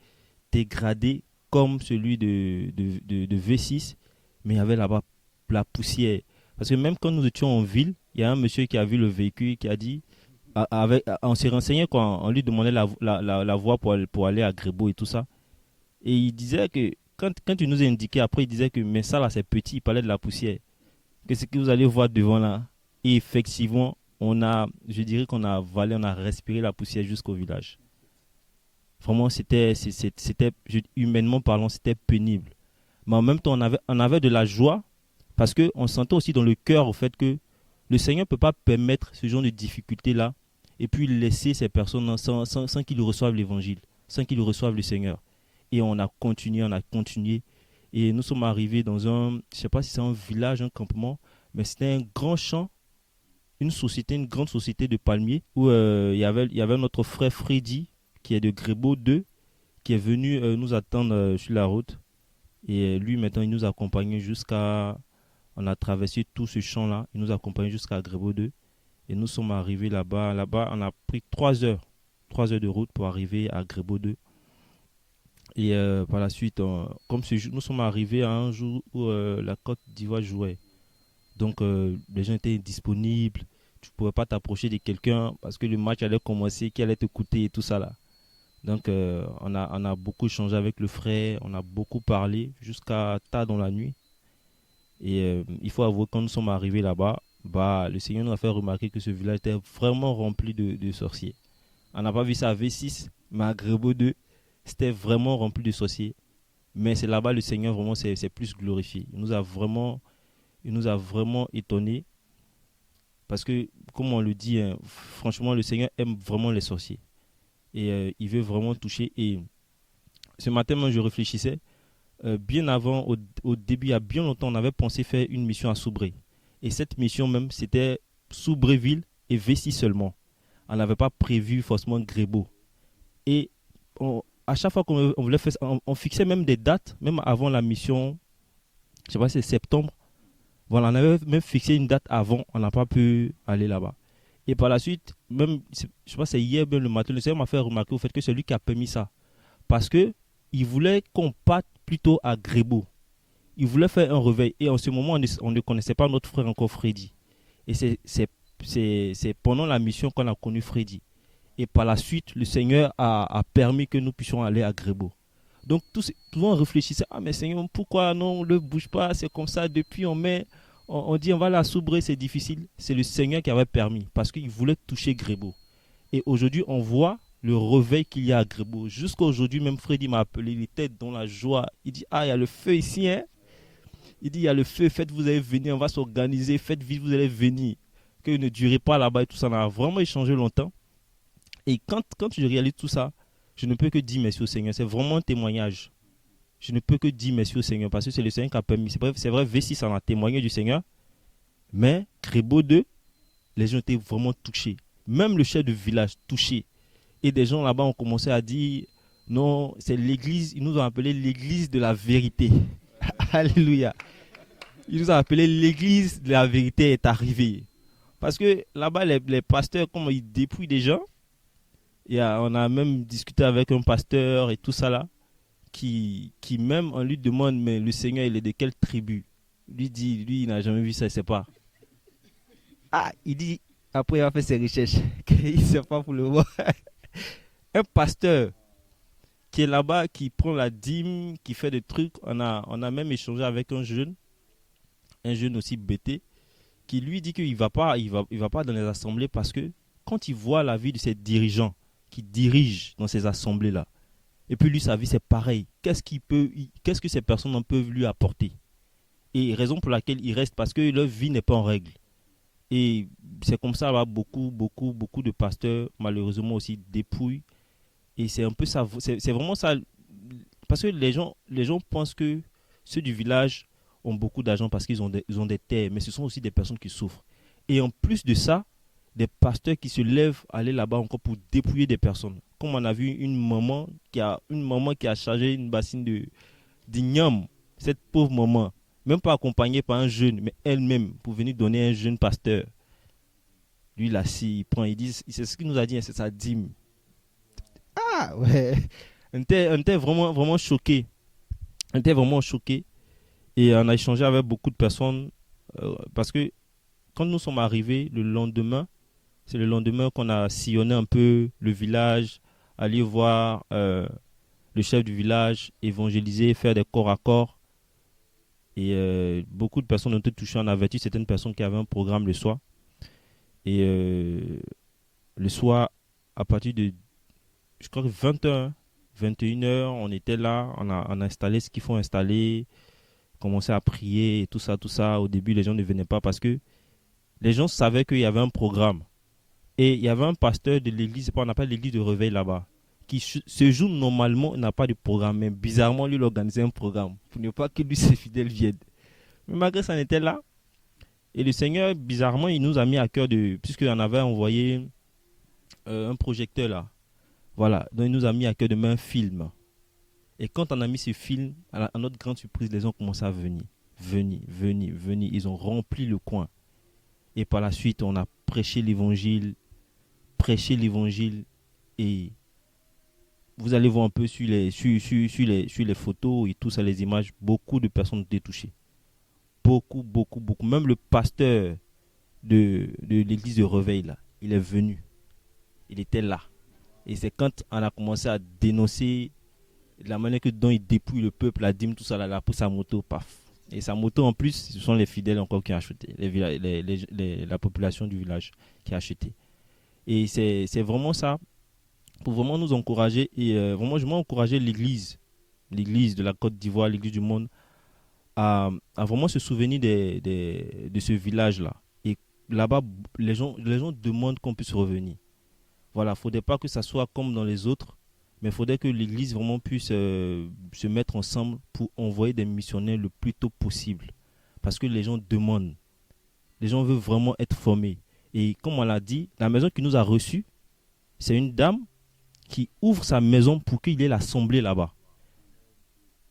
dégradée comme celui de V6, mais il y avait là-bas la poussière. Parce que même quand nous étions en ville, il y a un monsieur qui a vu le véhicule qui a dit, on s'est renseigné quand on lui demandait la voie pour aller à Grébeau et tout ça. Et il disait que, quand il nous a indiqué, après il disait que mais ça là c'est petit, il parlait de la poussière. Que ce que vous allez voir devant là. Et effectivement, je dirais qu'on a avalé, on a respiré la poussière jusqu'au village. Vraiment, c'était humainement parlant, c'était pénible. Mais en même temps, on avait de la joie. Parce qu'on sentait aussi dans le cœur au fait que le Seigneur ne peut pas permettre ce genre de difficultés-là et puis laisser ces personnes sans qu'ils reçoivent l'évangile, sans qu'ils reçoivent le Seigneur. Et on a continué. Et nous sommes arrivés dans je ne sais pas si c'est un village, un campement, mais c'était un grand champ, une grande société de palmiers où il y avait notre frère Freddy, qui est de Grébeau 2, qui est venu nous attendre sur la route. Et lui, maintenant, il nous accompagnait on a traversé tout ce champ-là. Il nous a accompagnés jusqu'à Grébeau 2. Et nous sommes arrivés là-bas. Là-bas, on a pris 3 heures de route pour arriver à Grébeau 2. Et par la suite, nous sommes arrivés à un jour où la Côte d'Ivoire jouait. Donc, les gens étaient disponibles. Tu ne pouvais pas t'approcher de quelqu'un parce que le match allait commencer, qui allait t'écouter et tout ça là. Donc, on a beaucoup échangé avec le frère. On a beaucoup parlé jusqu'à tard dans la nuit. Et il faut avouer, quand nous sommes arrivés là-bas, le Seigneur nous a fait remarquer que ce village était vraiment rempli de sorciers. On n'a pas vu ça à V6, mais à Grébeau 2, c'était vraiment rempli de sorciers. Mais c'est là-bas le Seigneur vraiment s'est plus glorifié. Il nous a vraiment étonnés. Parce que, comme on le dit, hein, franchement, le Seigneur aime vraiment les sorciers. Et il veut vraiment toucher. Et ce matin, moi, je réfléchissais. bien avant, au début, il y a bien longtemps, on avait pensé faire une mission à Soubré. Et cette mission même, c'était Soubréville et Vessi seulement. On n'avait pas prévu forcément Grébeau. Et à chaque fois qu'on voulait faire, on fixait même des dates, même avant la mission, je ne sais pas si c'est septembre. Voilà, on avait même fixé une date avant, on n'a pas pu aller là-bas. Et par la suite, même, je ne sais pas, c'est hier, même le matin, le Seigneur m'a fait remarquer au fait que c'est lui qui a permis ça. Parce qu'il voulait qu'on parte plutôt à Grébeau. Il voulait faire un réveil. Et en ce moment, on ne connaissait pas notre frère encore, Freddy. Et c'est pendant la mission qu'on a connu Freddy. Et par la suite, le Seigneur a permis que nous puissions aller à Grébeau. Donc, tout le monde réfléchissait, mais Seigneur, pourquoi non, on ne bouge pas, c'est comme ça, depuis on dit on va la Soubré, c'est difficile. C'est le Seigneur qui avait permis, parce qu'il voulait toucher Grébeau. Et aujourd'hui, on voit le réveil qu'il y a à Grébeau. Jusqu'à aujourd'hui, même Freddy m'a appelé, il était dans la joie. Il dit, il y a le feu ici, hein. Il dit, il y a le feu, faites, vous allez venir, on va s'organiser, faites vite, vous allez venir. Que ne durez pas là-bas et tout ça. On a vraiment échangé longtemps. Et quand je réalise tout ça, je ne peux que dire merci au Seigneur. C'est vraiment un témoignage. Je ne peux que dire merci au Seigneur parce que c'est le Seigneur qui a permis. C'est vrai, V6 en a témoigné du Seigneur. Mais Grébeau 2, les gens étaient vraiment touchés. Même le chef de village touché. Et des gens là-bas ont commencé à dire, non, c'est l'église, ils nous ont appelé l'église de la vérité. Alléluia. Ils nous ont appelé l'église de la vérité est arrivée. Parce que là-bas, les pasteurs, comme ils dépouillent des gens, on a même discuté avec un pasteur et tout ça là, qui même, on lui demande, mais le Seigneur, il est de quelle tribu? Lui dit, lui, il n'a jamais vu ça, il ne sait pas. Il dit, après il a fait ses recherches, qu'il ne sait pas pour le voir. Un pasteur qui est là-bas, qui prend la dîme, qui fait des trucs, on a même échangé avec un jeune aussi bêté, qui lui dit qu'il ne va pas dans les assemblées parce que quand il voit la vie de ces dirigeants qui dirigent dans ces assemblées-là, et puis lui, sa vie, c'est pareil. Qu'est-ce que ces personnes en peuvent lui apporter? Et raison pour laquelle il reste, parce que leur vie n'est pas en règle. Et c'est comme ça, là, beaucoup de pasteurs, malheureusement aussi, dépouillent. Et c'est un peu ça, c'est vraiment ça. Parce que les gens pensent que ceux du village ont beaucoup d'argent parce qu'ils ont des terres, mais ce sont aussi des personnes qui souffrent. Et en plus de ça, des pasteurs qui se lèvent aller là-bas encore pour dépouiller des personnes. Comme on a vu une maman qui a chargé une bassine d'igname, cette pauvre maman, même pas accompagnée par un jeune, mais elle-même, pour venir donner à un jeune pasteur. Lui, là, il prend, il dit, c'est ce qu'il nous a dit, c'est sa dîme. Ouais. On était vraiment, vraiment choqués. On était vraiment choqués. Et on a échangé avec beaucoup de personnes. Parce que quand nous sommes arrivés le lendemain, c'est le lendemain qu'on a sillonné un peu le village, aller voir le chef du village, évangéliser, faire des corps à corps. Et beaucoup de personnes ont été touchées. On a averti certaines personnes qui avaient un programme le soir. Et le soir, à partir de, je crois que 21h, on était là, on a installé ce qu'il faut installer, commencé à prier et tout ça. Au début, les gens ne venaient pas parce que les gens savaient qu'il y avait un programme. Et il y avait un pasteur de l'église, on appelle l'église de réveil là-bas, qui ce jour, normalement, n'a pas de programme. Mais bizarrement, lui, il organisait un programme pour ne pas que lui, ses fidèles viennent. Mais malgré ça, on était là. Et le Seigneur, bizarrement, il nous a mis à cœur puisqu'on avait envoyé un projecteur là. Voilà, donc il nous a mis à cœur de mettre un film. Et quand on a mis ce film, à notre grande surprise, les gens ont commencé à venir. Ils ont rempli le coin. Et par la suite, on a prêché l'évangile. Et vous allez voir un peu sur les photos et tout ça, les images, beaucoup de personnes ont été touchées. Beaucoup. Même le pasteur de l'église de réveil, là, il est venu. Il était là. Et c'est quand on a commencé à dénoncer la manière dont il dépouille le peuple, la dîme, tout ça, là, pour sa moto, paf. Et sa moto, en plus, ce sont les fidèles encore qui ont acheté, la population du village qui a acheté. Et c'est vraiment ça, pour vraiment nous encourager. Et vraiment, je m'encourager l'église de la Côte d'Ivoire, l'église du monde, à vraiment se souvenir de ce village-là. Et là-bas, les gens demandent qu'on puisse revenir. Voilà, il ne faudrait pas que ça soit comme dans les autres, Mais il faudrait que l'Église vraiment puisse se mettre ensemble pour envoyer des missionnaires le plus tôt possible. Parce que les gens demandent. Les gens veulent vraiment être formés. Et comme on l'a dit, la maison qui nous a reçus, c'est une dame qui ouvre sa maison pour qu'il y ait l'assemblée là-bas.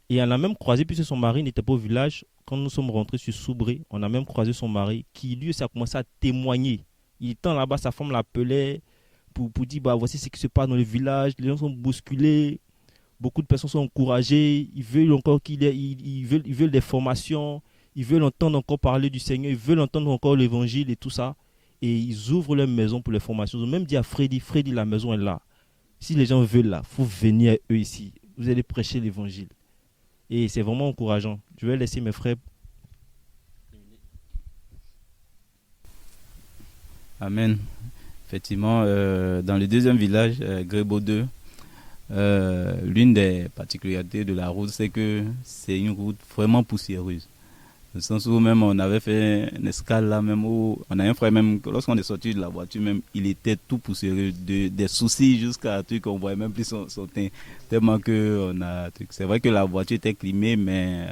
Et on a même croisé, puisque son mari n'était pas au village, quand nous sommes rentrés sur Soubré, on a même croisé son mari qui lui aussi a commencé à témoigner. Il était là-bas, sa femme l'appelait pour dire bah, voici ce qui se passe dans le village, les gens sont bousculés, beaucoup de personnes sont encouragées, ils veulent encore ils veulent des formations, ils veulent entendre encore parler du Seigneur, ils veulent entendre encore l'évangile et tout ça. Et ils ouvrent leur maison pour les formations. Ils ont même dit à Freddy, la maison est là. Si les gens veulent là, il faut venir eux ici. Vous allez prêcher l'évangile. Et c'est vraiment encourageant. Je vais laisser mes frères. Amen. Effectivement, dans le deuxième village, Grébo 2, l'une des particularités de la route, c'est que c'est une route vraiment poussiéreuse. Dans le sens où même on avait fait une escale là, même où on a un frère même, lorsqu'on est sorti de la voiture même, il était tout poussiéreux, des soucis jusqu'à un truc qu'on voyait même plus son teint, tellement que on a, c'est vrai que la voiture était climée, mais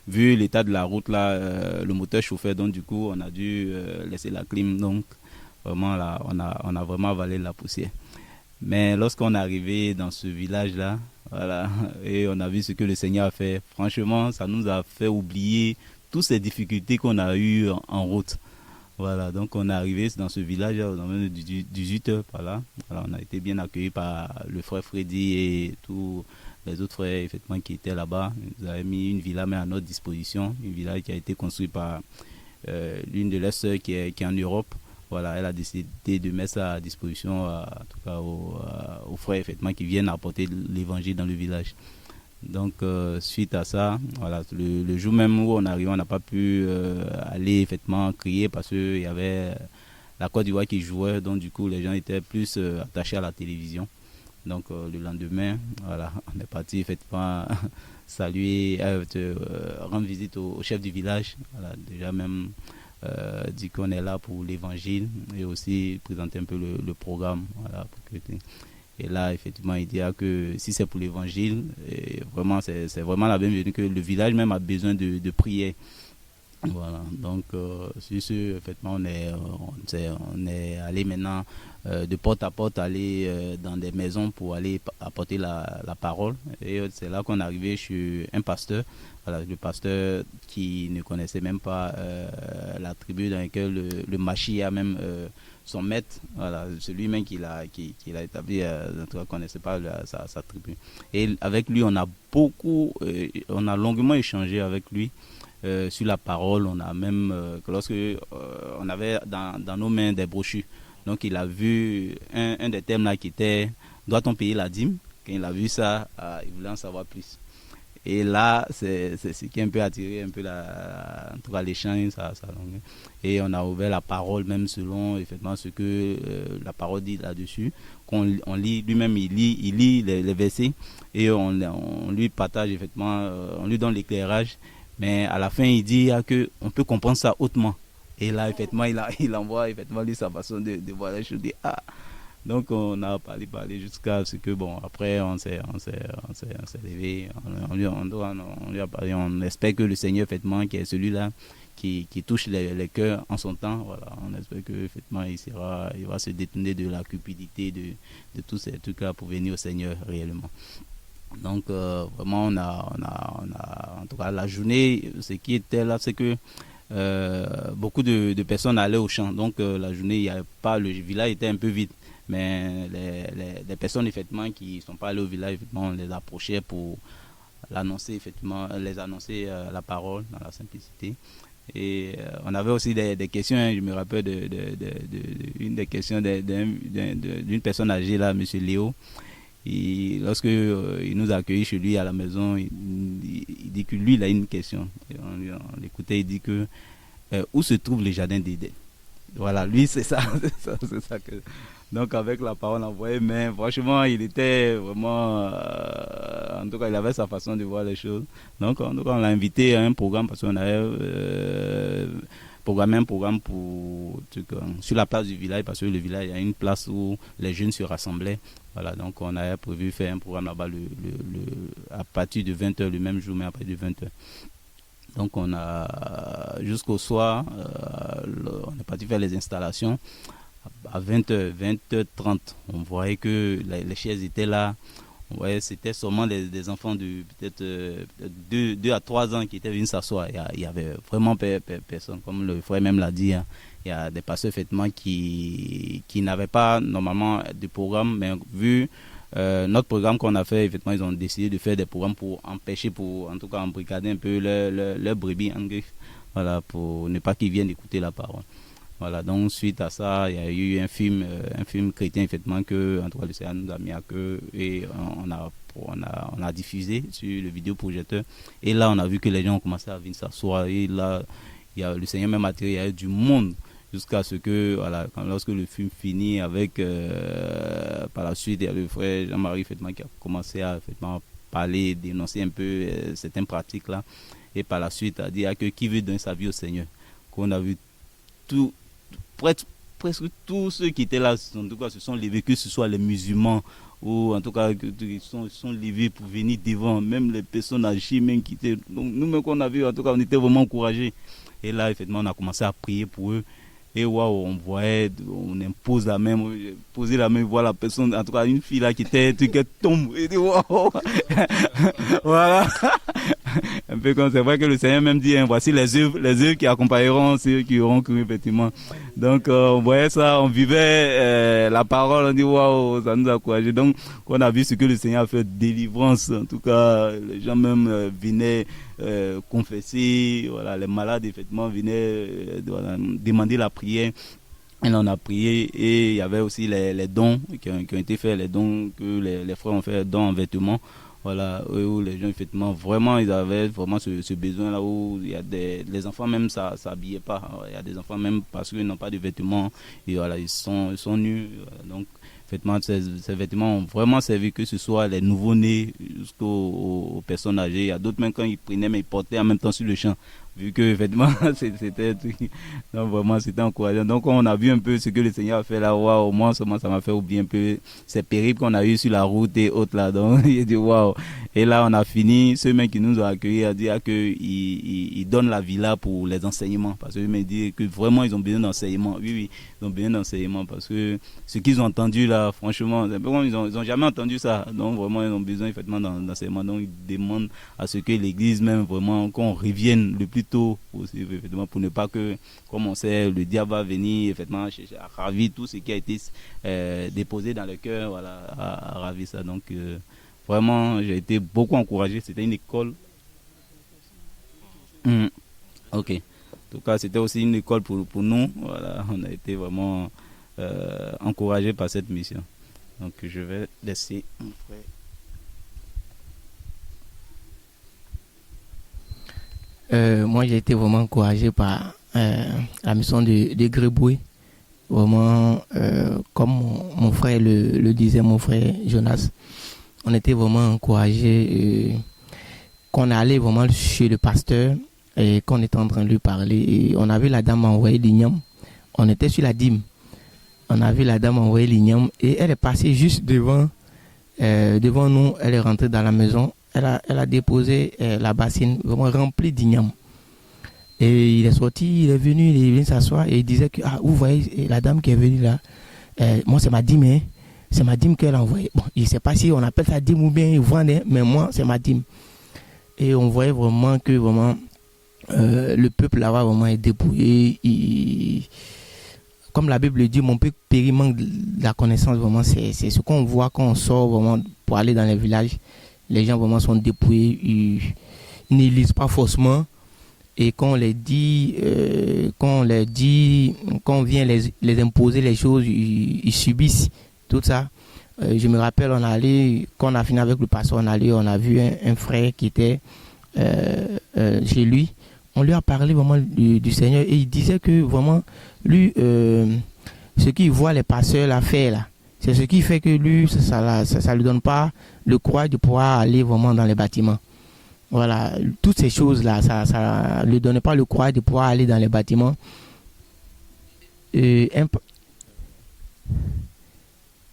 vu l'état de la route là, le moteur chauffait, donc du coup on a dû laisser la clim, donc vraiment là, on a vraiment avalé la poussière. Mais lorsqu'on est arrivé dans ce village là, voilà, et on a vu ce que le Seigneur a fait. Franchement, ça nous a fait oublier toutes ces difficultés qu'on a eues en route. Voilà, donc on est arrivé dans ce village aux environs de 18 heures par là. Voilà, on a été bien accueillis par le frère Freddy et tous les autres frères effectivement qui étaient là-bas. Ils nous avaient mis une villa mais à notre disposition, une villa qui a été construite par l'une de leurs sœurs qui est en Europe. Voilà, elle a décidé de mettre ça à disposition, en tout cas aux frères effectivement qui viennent apporter l'évangile dans le village. Donc suite à ça, voilà, le jour même où on arrive, on n'a pas pu aller effectivement crier parce qu'il y avait la Côte d'Ivoire qui jouait, donc du coup les gens étaient plus attachés à la télévision. Donc le lendemain, voilà, on est parti effectivement saluer, rendre visite au chef du village. Voilà, déjà même dit qu'on est là pour l'évangile et aussi présenter un peu le programme. Voilà, et là, effectivement, il dira que si c'est pour l'évangile, vraiment, c'est vraiment la bienvenue, que le village même a besoin de prière. Voilà, donc sur ce, effectivement, on est allé maintenant de porte à porte, aller dans des maisons pour aller apporter la parole. Et c'est là qu'on est arrivé chez un pasteur. Voilà, le pasteur qui ne connaissait même pas la tribu dans laquelle le Machi a même son maître, voilà, celui-même qui l'a établi, en tout cas, connaissait pas sa tribu. Et avec lui, on a longuement échangé avec lui sur la parole. On a même, lorsque on avait dans nos mains des brochures, donc il a vu un des thèmes là qui était « Doit-on payer la dîme ?» Quand il a vu ça, il voulait en savoir plus. Et là, c'est ce qui a un peu attiré un peu en tout cas l'échange. Et on a ouvert la parole même selon effectivement ce que la parole dit là-dessus. On lit, lui-même il lit les versets et on lui partage effectivement, on lui donne l'éclairage. Mais à la fin, il dit qu'on peut comprendre ça hautement. Et là, effectivement, il envoie effectivement lui sa façon de voir les choses. Donc on a parlé jusqu'à ce que bon, après on s'est levé, on lui a parlé, on espère que le Seigneur effectivement qui est celui-là qui touche les cœurs en son temps, voilà, on espère que effectivement il va se détourner de la cupidité de tous ces trucs là pour venir au Seigneur réellement. Donc vraiment on a en tout cas la journée, ce qui était là, c'est que beaucoup de personnes allaient au champ, donc la journée il y avait pas, le village était un peu vide. Mais les personnes effectivement qui ne sont pas allées au village, effectivement, on les approchait pour l'annoncer, effectivement, les annoncer la parole dans la simplicité. Et on avait aussi des questions, je me rappelle une des questions d'une personne âgée là, M. Léo. Et lorsque il nous a accueillis chez lui à la maison, il dit que lui il a une question. Et on l'écoutait, il dit que où se trouve le jardin d'Éden? Voilà, lui c'est ça que... Donc avec la parole envoyée, mais franchement il était vraiment, en tout cas il avait sa façon de voir les choses. Donc on l'a invité à un programme parce qu'on avait programmé un programme sur la place du village, parce que le village, il y a une place où les jeunes se rassemblaient. Voilà, donc on avait prévu faire un programme là-bas à partir de 20h, le même jour, mais à partir de 20h. Donc on a, jusqu'au soir, on est parti faire les installations. À 20h, 20h30, on voyait que les chaises étaient là. On voyait c'était seulement des enfants de peut-être 2 à 3 ans qui étaient venus s'asseoir. Il y avait vraiment personne, comme le frère même l'a dit. Hein. Il y a des pasteurs effectivement qui n'avaient pas normalement de programme, mais vu notre programme qu'on a fait, effectivement, ils ont décidé de faire des programmes pour empêcher, en tout cas embrigader un peu leur brebis en griffe, voilà, pour ne pas qu'ils viennent écouter la parole. Voilà, donc suite à ça, il y a eu un film chrétien, effectivement, que en tout cas le Seigneur nous a mis à cœur et on a diffusé sur le vidéoprojecteur. Et là, on a vu que les gens ont commencé à venir s'asseoir. Et là, le Seigneur même a tiré, il y a eu du monde jusqu'à ce que, voilà, lorsque le film finit avec, par la suite, il y a le frère Jean-Marie, effectivement, qui a commencé à effectivement parler, dénoncer un peu certaines pratiques-là. Et par la suite, a dit que qui veut donner sa vie au Seigneur. Qu'on a vu presque tous ceux qui étaient là, en tout cas, se sont levés, que ce soit les musulmans ou en tout cas, ils sont levés pour venir devant, même les personnes âgées même qui étaient. Donc, nous-mêmes qu'on a vu, en tout cas, on était vraiment encouragés. Et là, effectivement, on a commencé à prier pour eux. Et waouh, on voyait, on impose la main, poser la main, voir la personne, en tout cas, une fille là qui tombe. Et dit waouh, voilà. Un peu comme c'est vrai que le Seigneur même dit, hein, voici les œuvres qui accompagneront ceux qui auront cru, effectivement. Donc, on voyait ça, on vivait la parole, on dit waouh, ça nous a encouragés. Donc, on a vu ce que le Seigneur a fait, délivrance. En tout cas, les gens même venaient confesser, voilà, les malades, effectivement, venaient demander la prière. Et là, on a prié et il y avait aussi les dons qui ont été faits, les dons que les frères ont fait, dons en vêtements. Voilà, où les gens, effectivement, vraiment, ils avaient vraiment ce besoin-là où il y a les enfants même, ça s'habillaient pas. Il y a des enfants même parce qu'ils n'ont pas de vêtements et voilà, ils sont nus. Donc, effectivement, ces vêtements ont vraiment servi, que ce soit les nouveaux-nés jusqu'aux personnes âgées. Il y a d'autres même quand ils prenaient, mais ils portaient en même temps sur le champ. Vu que, effectivement, c'était donc vraiment, c'était encourageant. Donc, on a vu un peu ce que le Seigneur a fait là. Waouh, moi, seulement, ça m'a fait oublier un peu ces périples qu'on a eu sur la route et autres là. Donc, il a dit waouh. Et là, on a fini. Ceux qui nous ont accueillis a dit qu'ils donnent la villa pour les enseignements. Parce qu'ils me disent que vraiment, ils ont besoin d'enseignement. Oui, ils ont besoin d'enseignement. Parce que ce qu'ils ont entendu là, franchement, ils n'ont jamais entendu ça. Donc, vraiment, ils ont besoin effectivement d'enseignement. Donc, ils demandent à ce que l'Église, même vraiment, qu'on revienne le plus tôt aussi, effectivement, pour ne pas que, comme on sait, le diable va venir effectivement à ravir tout ce qui a été déposé dans le cœur, voilà, à ravir ça. Donc, vraiment, j'ai été beaucoup encouragé. C'était une école. Ok. En tout cas, c'était aussi une école pour nous. Voilà, on a été vraiment encouragé par cette mission. Donc, je vais laisser mon frère. Moi, j'ai été vraiment encouragé par la mission de Gréboué. Vraiment, comme mon frère le disait, mon frère Jonas, on était vraiment encouragé qu'on allait vraiment chez le pasteur et qu'on était en train de lui parler. Et on a vu la dame envoyer l'igname. On était sur la dîme. On a vu la dame envoyer l'igname et elle est passée juste devant nous. Elle est rentrée dans la maison. Elle a déposé la bassine vraiment remplie d'igname. Et il est sorti, il est venu s'asseoir et il disait que, vous voyez la dame qui est venue là, moi c'est ma dîme, hein. C'est ma dîme qu'elle a envoyée. Bon, je ne sais pas si on appelle ça dîme ou bien vendre, mais moi c'est ma dîme. Et on voyait vraiment que vraiment le peuple là-bas vraiment est dépouillé. Comme la Bible dit, mon peuple périt manque de la connaissance, vraiment c'est ce qu'on voit quand on sort vraiment pour aller dans les villages. Les gens vraiment sont dépouillés, ils ne lisent pas forcément. Et quand on les dit, quand on vient les imposer les choses, ils subissent tout ça. Je me rappelle, quand on a fini avec le pasteur, on a vu un frère qui était chez lui. On lui a parlé vraiment du Seigneur et il disait que vraiment, lui, ce qu'il voit les pasteurs là faire là, c'est ce qui fait que lui, ça lui donne pas le courage de pouvoir aller vraiment dans les bâtiments. Voilà, toutes ces choses-là, ça lui donnait pas le courage de pouvoir aller dans les bâtiments.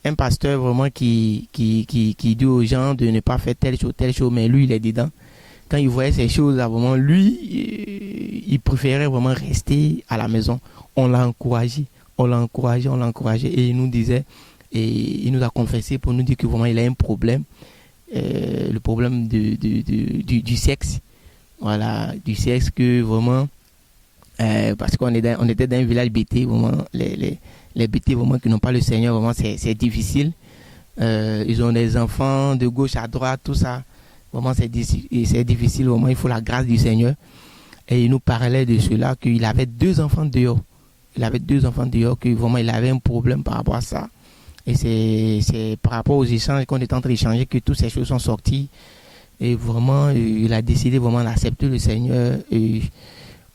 un pasteur vraiment qui dit aux gens de ne pas faire telle chose, mais lui, il est dedans. Quand il voyait ces choses-là, vraiment, lui, il préférait vraiment rester à la maison. On l'a encouragé, et il nous disait, et il nous a confessé pour nous dire que vraiment, il a un problème, le problème du sexe. Voilà, du sexe que vraiment, parce qu'on était dans un village BT, vraiment, les BT vraiment qui n'ont pas le Seigneur, vraiment c'est difficile. Ils ont des enfants de gauche à droite, tout ça. Vraiment c'est difficile, vraiment il faut la grâce du Seigneur. Et il nous parlait de cela, qu'il avait 2 enfants dehors. Que vraiment il avait un problème par rapport à ça. Et c'est par rapport aux échanges qu'on est en train d'échanger que toutes ces choses sont sorties. Et vraiment, il a décidé vraiment d'accepter le Seigneur. Et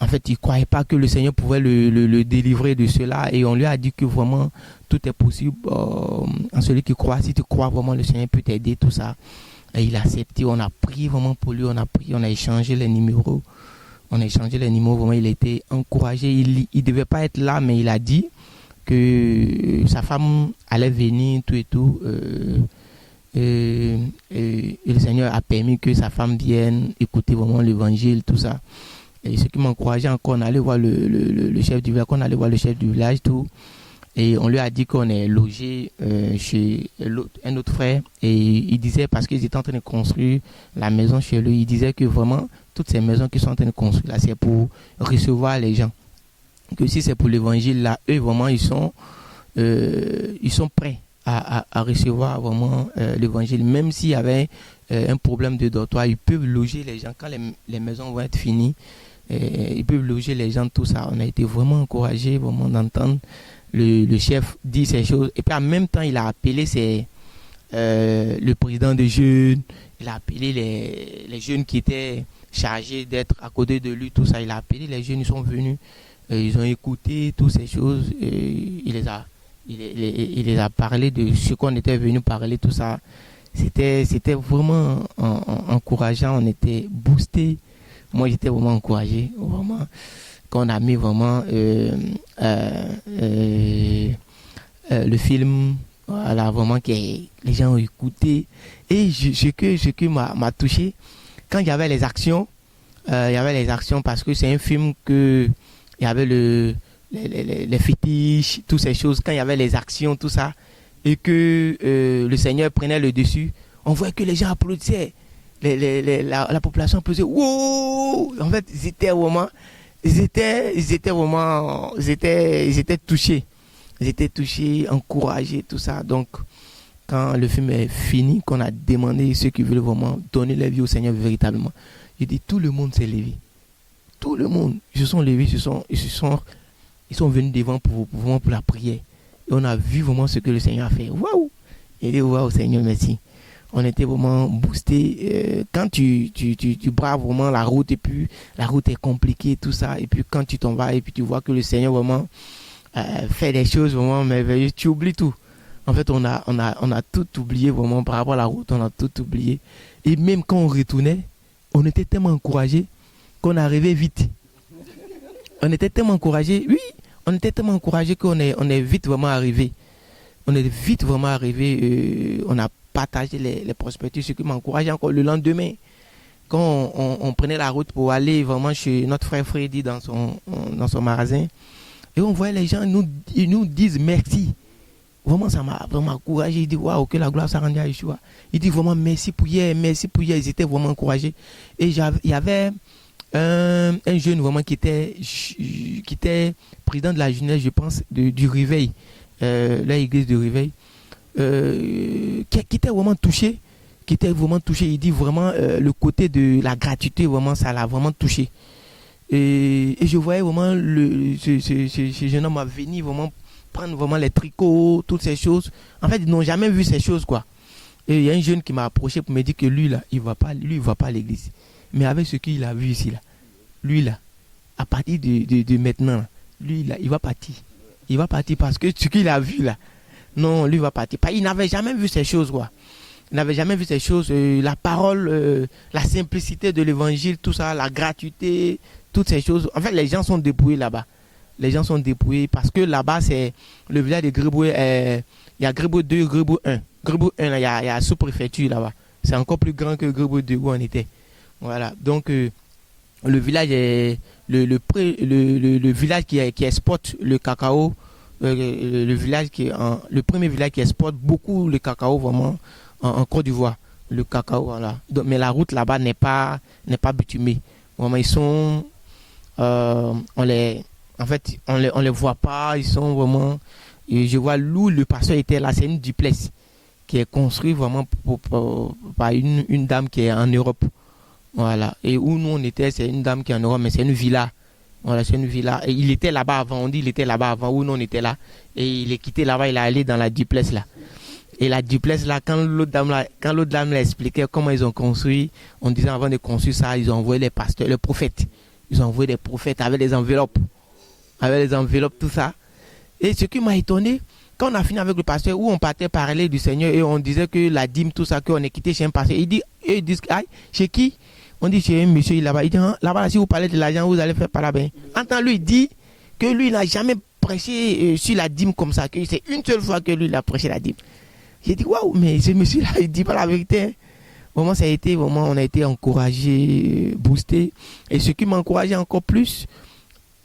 en fait, il ne croyait pas que le Seigneur pouvait le délivrer de cela. Et on lui a dit que vraiment, tout est possible en celui qui croit. Si tu crois vraiment, le Seigneur peut t'aider, tout ça. Et il a accepté. On a prié vraiment pour lui. On a échangé les numéros. Vraiment, il a été encouragé. Il ne devait pas être là, mais il a dit que sa femme allait venir, tout et tout. Et le Seigneur a permis que sa femme vienne écouter vraiment l'évangile, tout ça. Et ce qui m'a encouragé encore, on allait voir le chef du village, tout. Et on lui a dit qu'on est logé chez un autre frère. Et il disait, parce qu'ils étaient en train de construire la maison chez lui, il disait que vraiment, toutes ces maisons qui sont en train de construire là, c'est pour recevoir les gens. Que si c'est pour l'évangile, là, eux, vraiment, ils sont prêts à recevoir vraiment l'évangile. Même s'il y avait un problème de dortoir, ils peuvent loger les gens. Quand les maisons vont être finies, ils peuvent loger les gens, tout ça. On a été vraiment encouragés vraiment d'entendre le chef dire ces choses. Et puis en même temps, il a appelé le président des jeunes, il a appelé les jeunes qui étaient chargés d'être à côté de lui, tout ça. Il a appelé les jeunes, ils sont venus, ils ont écouté toutes ces choses, et il les a parlé de ce qu'on était venu parler, tout ça. C'était vraiment encourageant, on était boosté. Moi, j'étais vraiment encouragé, vraiment. Quand on a mis vraiment le film, voilà, vraiment que les gens ont écouté. Et ce qui m'a touché, quand il y avait les actions, parce que c'est un film que il y avait les fétiches, toutes ces choses, quand il y avait les actions, tout ça, et que le Seigneur prenait le dessus, on voyait que les gens applaudissaient, la population applaudissait, wow! En fait, ils étaient touchés, encouragés, tout ça. Donc, quand le film est fini, qu'on a demandé ceux qui veulent vraiment donner leur vie au Seigneur véritablement, j'ai dit, tout le monde s'est levé. Tout le monde, ils se sont levés, ils sont venus devant pour la prière. Et on a vu vraiment ce que le Seigneur a fait. Waouh! Il dit, waouh, Seigneur, merci. On était vraiment boostés. Quand tu braves vraiment la route, et puis la route est compliquée, tout ça, et puis quand tu t'en vas, et puis tu vois que le Seigneur vraiment fait des choses vraiment merveilleuses, tu oublies tout. En fait, on a tout oublié vraiment par rapport à la route, on a tout oublié. Et même quand on retournait, on était tellement encouragés qu'on arrivait vite. On était tellement encouragés, oui, qu'on est vite vraiment arrivé. On a partagé les prospectus, ce qui m'encourageait encore le lendemain. Quand on prenait la route pour aller vraiment chez notre frère Freddy dans son magasin, et on voyait les gens, ils nous disent merci. Vraiment, ça m'a vraiment encouragé. Il dit, waouh, que la gloire soit rendue à Yeshua. Il dit vraiment merci pour hier. Ils étaient vraiment encouragés. Et il y avait un jeune vraiment qui était président de la jeunesse, je pense, du Réveil, l'église du Réveil, qui était vraiment touché. Il dit vraiment le côté de la gratuité, vraiment, ça l'a vraiment touché. Et je voyais vraiment ce jeune homme venir vraiment prendre vraiment les tricots, toutes ces choses. En fait, ils n'ont jamais vu ces choses, quoi. Et il y a un jeune qui m'a approché pour me dire que lui, là, il va pas à l'église. Mais avec ce qu'il a vu ici, là, lui, là, à partir de maintenant, lui, là, il va partir. Il va partir parce que ce qu'il a vu, là, non, lui, il va partir. Il n'avait jamais vu ces choses, quoi. La parole, la simplicité de l'évangile, tout ça, la gratuité, toutes ces choses. En fait, les gens sont dépouillés là-bas. Les gens sont dépouillés parce que là-bas, c'est le village de Grébou. Il y a Grébou 2, Grébou 1. Grébou 1, là, il y a la sous-préfecture là-bas. C'est encore plus grand que Grébou 2 où on était. Voilà. Donc, le village est le village qui exporte le cacao. Le premier village qui exporte beaucoup le cacao vraiment en Côte d'Ivoire. Le cacao, voilà. Donc, mais la route là-bas n'est pas bitumée. Vraiment, ils sont. On les voit pas, ils sont vraiment. Et je vois l'où le pasteur était là, c'est une duplex qui est construite vraiment par une dame qui est en Europe. Voilà. Et où nous on était, c'est une dame qui est en Europe, mais c'est une villa. Voilà, c'est une villa. Et il était là-bas avant, on dit il était là-bas avant, où nous on était là. Et il est quitté là-bas, il est allé dans la duplex là. Et la duplex là, quand l'autre dame l'a expliqué comment ils ont construit, on disait avant de construire ça, ils ont envoyé les pasteurs, les prophètes. Ils ont envoyé des prophètes avec des enveloppes. Tout ça. Et ce qui m'a étonné, quand on a fini avec le pasteur, où on partait parler du Seigneur et on disait que la dîme, tout ça, qu'on est quitté chez un pasteur, ils disent, ah, chez qui? On dit chez un monsieur là-bas. Il dit, là-bas, si vous parlez de l'argent, vous allez faire par là-bas. Entends, lui, il dit que lui, il n'a jamais prêché sur la dîme comme ça, que c'est une seule fois que lui, il a prêché la dîme. J'ai dit, waouh, mais ce monsieur-là, il dit pas la vérité. Vraiment, on a été encouragé, boosté. Et ce qui m'a encouragé encore plus,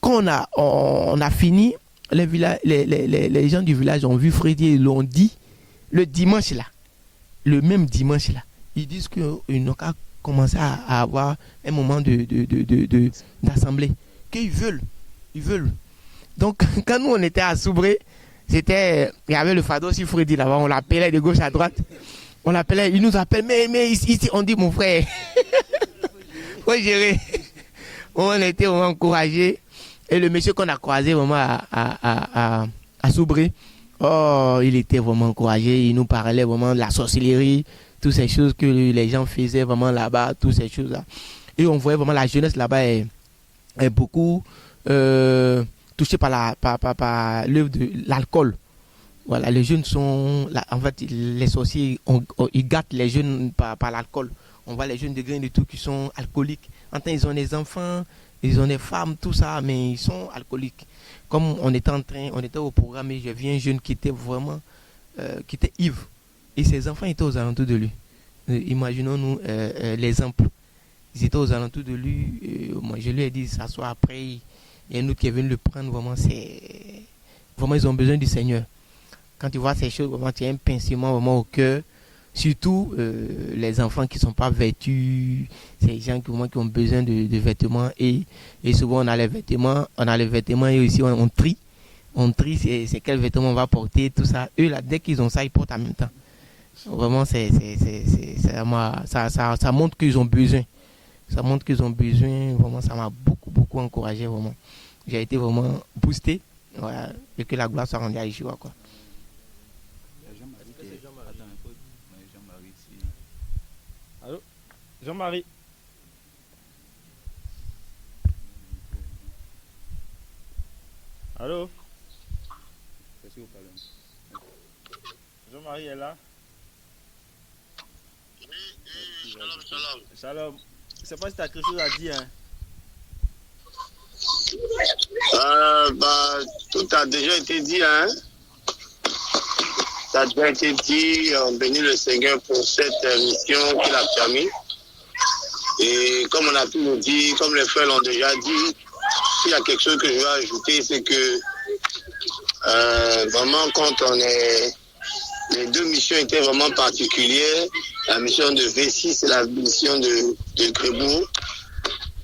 quand on a fini, les gens du village ont vu Freddy et l'ont dit le dimanche là, le même dimanche là. Ils disent qu'ils n'ont qu'à commencer à avoir un moment d'assemblée. Qu'ils veulent. Donc, quand nous on était à Soubré, il y avait le Fado sur Freddy là-bas, on l'appelait de gauche à droite. Il nous appelle, mais ici, on dit mon frère. Faut gérer. On était vraiment encouragés. Et le monsieur qu'on a croisé vraiment à Soubré, il était vraiment encouragé. Il nous parlait vraiment de la sorcellerie, toutes ces choses que les gens faisaient vraiment là-bas, toutes ces choses-là. Et on voyait vraiment la jeunesse là-bas est beaucoup touchée par l'œuvre de l'alcool. Voilà, les jeunes sont. En fait, les sorciers, ils gâtent les jeunes par l'alcool. On voit les jeunes de grains de tout qui sont alcooliques. En temps, ils ont des enfants, ils ont des femmes, tout ça, mais ils sont alcooliques. Comme on était au programme et j'ai vu un jeune qui était vraiment. Qui était ivre. Et ses enfants étaient aux alentours de lui. Imaginons-nous l'exemple. Ils étaient aux alentours de lui. Moi, je lui ai dit s'asseoir après. Il y a un autre qui est venu le prendre. Vraiment, vraiment, ils ont besoin du Seigneur. Quand tu vois ces choses, vraiment, tu as un pincement vraiment au cœur. Surtout les enfants qui ne sont pas vêtus, ces gens qui ont besoin de vêtements. Et souvent, on a les vêtements et aussi on trie. On trie, c'est quel vêtement on va porter, tout ça. Eux, là, dès qu'ils ont ça, ils portent en même temps. Vraiment, ça montre qu'ils ont besoin. Ça montre qu'ils ont besoin. Vraiment, ça m'a beaucoup, beaucoup encouragé. Vraiment. J'ai été vraiment boosté. Voilà, et que la gloire soit rendue à Yeshua, quoi. Allô, Jean-Marie. Allô. Jean-Marie est là. Oui, shalom. Shalom. Je ne sais pas si tu as quelque chose à dire. Tout a déjà été dit, hein. Ça a déjà été dit. On bénit le Seigneur pour cette mission qu'il a permis. Et comme on a pu nous dire, comme les frères l'ont déjà dit, s'il y a quelque chose que je veux ajouter, c'est que vraiment quand les deux missions étaient vraiment particulières. La mission de V6 et la mission de Grébou.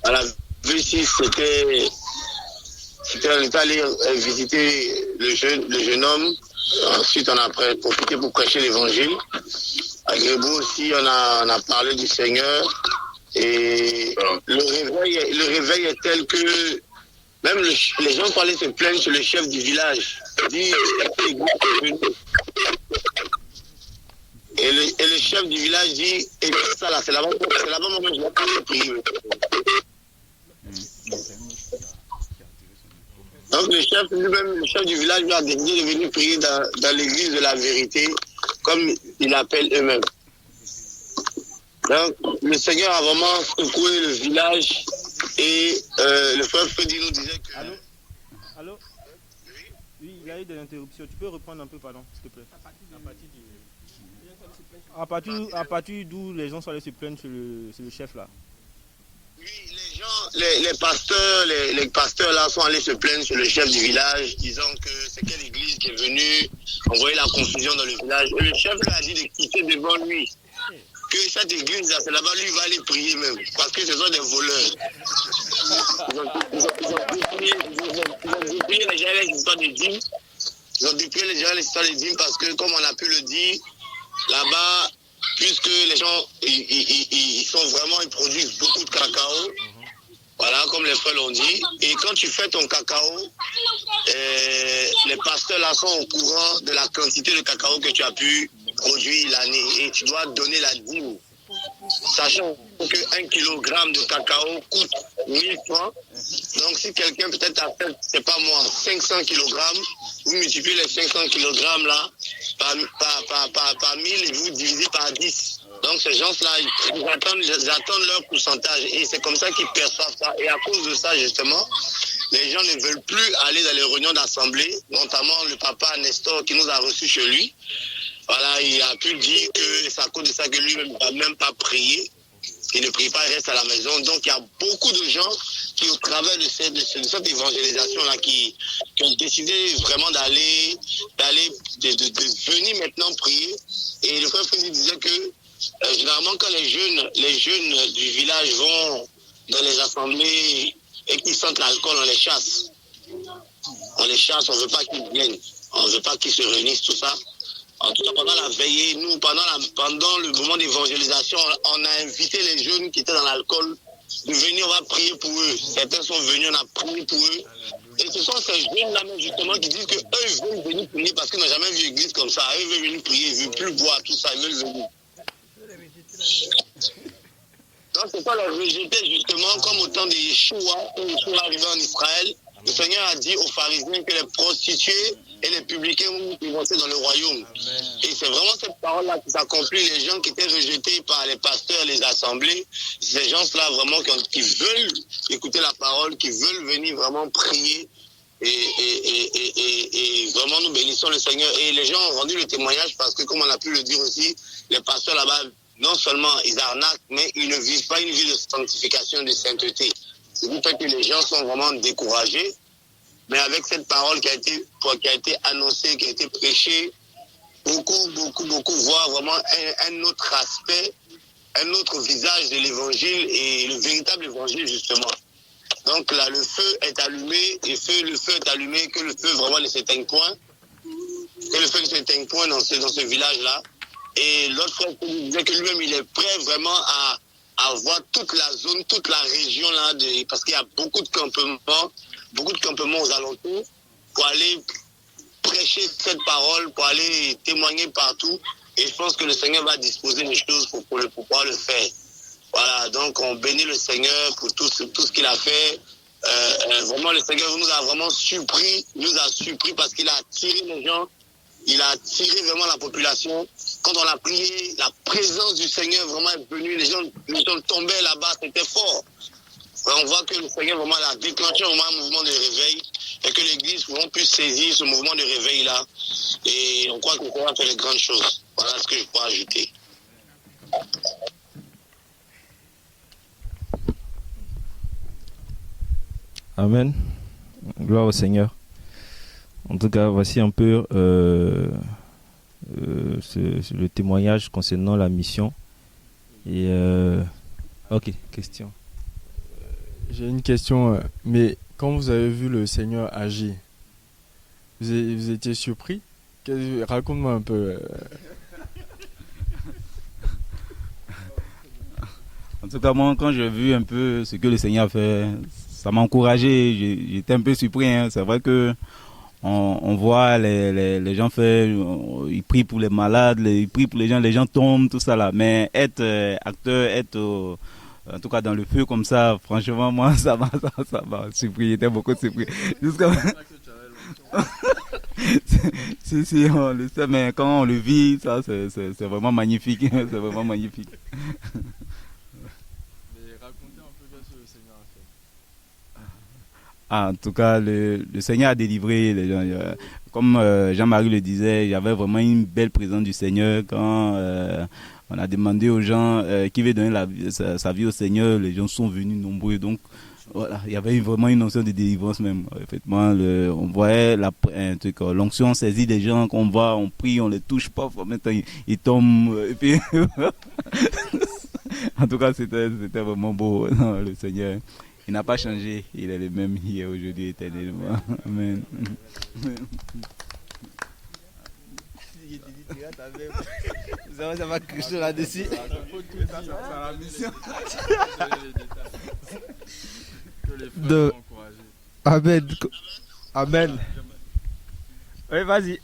À la V6, c'était on est allé visiter le jeune homme. Ensuite, on a profité pour prêcher l'évangile. À Grébou aussi, on a parlé du Seigneur. Et le réveil est tel que même les gens parlaient se plaindre sur le chef du village. Et le chef du village dit, et ça là, c'est là-bas moi je vais pas prier. Donc le chef du village lui a décidé de venir prier dans l'église de la vérité, comme ils l'appellent eux-mêmes. Donc le Seigneur a vraiment secoué le village et le frère Freddy nous disait que... Allô? Oui, il y a eu des interruptions. Tu peux reprendre un peu, pardon, s'il te plaît. À partir d'où les gens sont allés se plaindre sur le chef là. Oui, les pasteurs là sont allés se plaindre sur le chef du village, disant que c'est quelle église qui est venue envoyer la confusion dans le village. Et le chef lui a dit de quitter devant lui. Que cette église là, c'est là-bas, lui va aller prier même. Parce que ce sont des voleurs. Ils ont dépouillé les gens les histoires de dîmes. Ils ont dépouillé les gens les histoires de dîmes parce que, comme on a pu le dire, là-bas, puisque les gens, ils produisent beaucoup de cacao. Voilà, comme les frères l'ont dit. Et quand tu fais ton cacao, les pasteurs là sont au courant de la quantité de cacao que tu as pu produire l'année. Et tu dois donner la dîme. Sachant que 1 kg de cacao coûte 1000 francs. Donc si quelqu'un peut-être a fait, c'est pas moi, 500 kg, vous multipliez les 500 kg là par 1000 et vous divisez par 10. Donc ces gens-là, ils attendent leur pourcentage et c'est comme ça qu'ils perçoivent ça. Et à cause de ça, justement, les gens ne veulent plus aller dans les réunions d'assemblée, notamment le papa Nestor qui nous a reçus chez lui. Voilà, il a pu dire que c'est à cause de ça que lui-même ne va même pas prier. Il ne prie pas, il reste à la maison. Donc il y a beaucoup de gens qui, au travers de cette évangélisation-là, qui ont décidé vraiment de venir maintenant prier. Et le frère Frédéric disait que généralement quand les jeunes du village vont dans les assemblées et qu'ils sentent l'alcool, on les chasse. On les chasse, on ne veut pas qu'ils viennent. On ne veut pas qu'ils se réunissent, tout ça. En tout cas, pendant la veillée, nous, pendant le moment d'évangélisation, on a invité les jeunes qui étaient dans l'alcool de venir, on va prier pour eux. Certains sont venus, on a prié pour eux. Et ce sont ces jeunes-là, justement, qui disent qu'eux, ils veulent venir prier parce qu'ils n'ont jamais vu l'église comme ça. Eux, ils veulent venir prier, ils ne veulent plus boire, tout ça, ils veulent venir. Donc, c'est pas leur rejeter, justement, comme au temps de Yeshua, quand Yeshua arrivait en Israël. Le Seigneur a dit aux pharisiens que les prostituées et les publicains vont entrer dans le royaume. Amen. Et c'est vraiment cette parole-là qui s'accomplit. Les gens qui étaient rejetés par les pasteurs, les assemblées, ces gens-là vraiment qui veulent écouter la parole, qui veulent venir vraiment prier. Et vraiment nous bénissons le Seigneur. Et les gens ont rendu le témoignage parce que, comme on a pu le dire aussi, les pasteurs là-bas, non seulement ils arnaquent, mais ils ne vivent pas une vie de sanctification, de sainteté. C'est du fait que les gens sont vraiment découragés. Mais avec cette parole qui a été annoncée, qui a été prêchée, beaucoup voient vraiment un autre aspect, un autre visage de l'évangile et le véritable évangile, justement. Donc là, le feu est allumé, le feu est allumé, que le feu vraiment ne s'éteigne point, dans ce village-là. Et l'autre frère disait que lui-même, il est prêt vraiment à voir toute la zone, toute la région là, parce qu'il y a beaucoup de campements aux alentours pour aller prêcher cette parole, pour aller témoigner partout. Et je pense que le Seigneur va disposer des choses pour pouvoir le faire. Voilà, donc on bénit le Seigneur pour tout ce qu'il a fait. Vraiment, le Seigneur nous a vraiment surpris parce qu'il a attiré les gens, il a attiré vraiment la population. Quand on a prié, la présence du Seigneur vraiment est venue, les gens tombaient là-bas, c'était fort. On voit que le Seigneur vraiment a déclenché vraiment un mouvement de réveil et que l'Église puisse saisir ce mouvement de réveil-là. Et on croit que le Seigneur fait de grandes choses. Voilà ce que je peux ajouter. Amen. Gloire au Seigneur. En tout cas, voici un peu le témoignage concernant la mission. Et ok, question. J'ai une question, mais quand vous avez vu le Seigneur agir, vous étiez surpris? Raconte-moi un peu. En tout cas, moi, quand j'ai vu un peu ce que le Seigneur a fait, ça m'a encouragé. J'étais un peu surpris. Hein. C'est vrai que on voit les gens faire, ils prient pour les malades, ils prient pour les gens tombent, tout ça là. Mais être acteur, en tout cas dans le feu comme ça, franchement, moi, ça m'a surpris. J'étais beaucoup surpris. Jusqu'à... si, on le sait, mais quand on le vit, ça, c'est vraiment magnifique. C'est vraiment magnifique. En tout cas, le Seigneur a délivré les gens. Comme Jean-Marie le disait, il y avait vraiment une belle présence du Seigneur quand on a demandé aux gens qui veulent donner sa vie au Seigneur. Les gens sont venus nombreux. Donc, voilà, il y avait vraiment une notion de délivrance même. Effectivement, on voyait l'onction saisit des gens qu'on voit, on prie, on les touche pas. Maintenant, ils tombent. Et puis, en tout cas, c'était vraiment beau. Non, le Seigneur, il n'a pas changé. Il est le même hier, aujourd'hui, éternellement. Amen. Ça va cracher là-dessus. Amen. Amen. Oui, vas-y.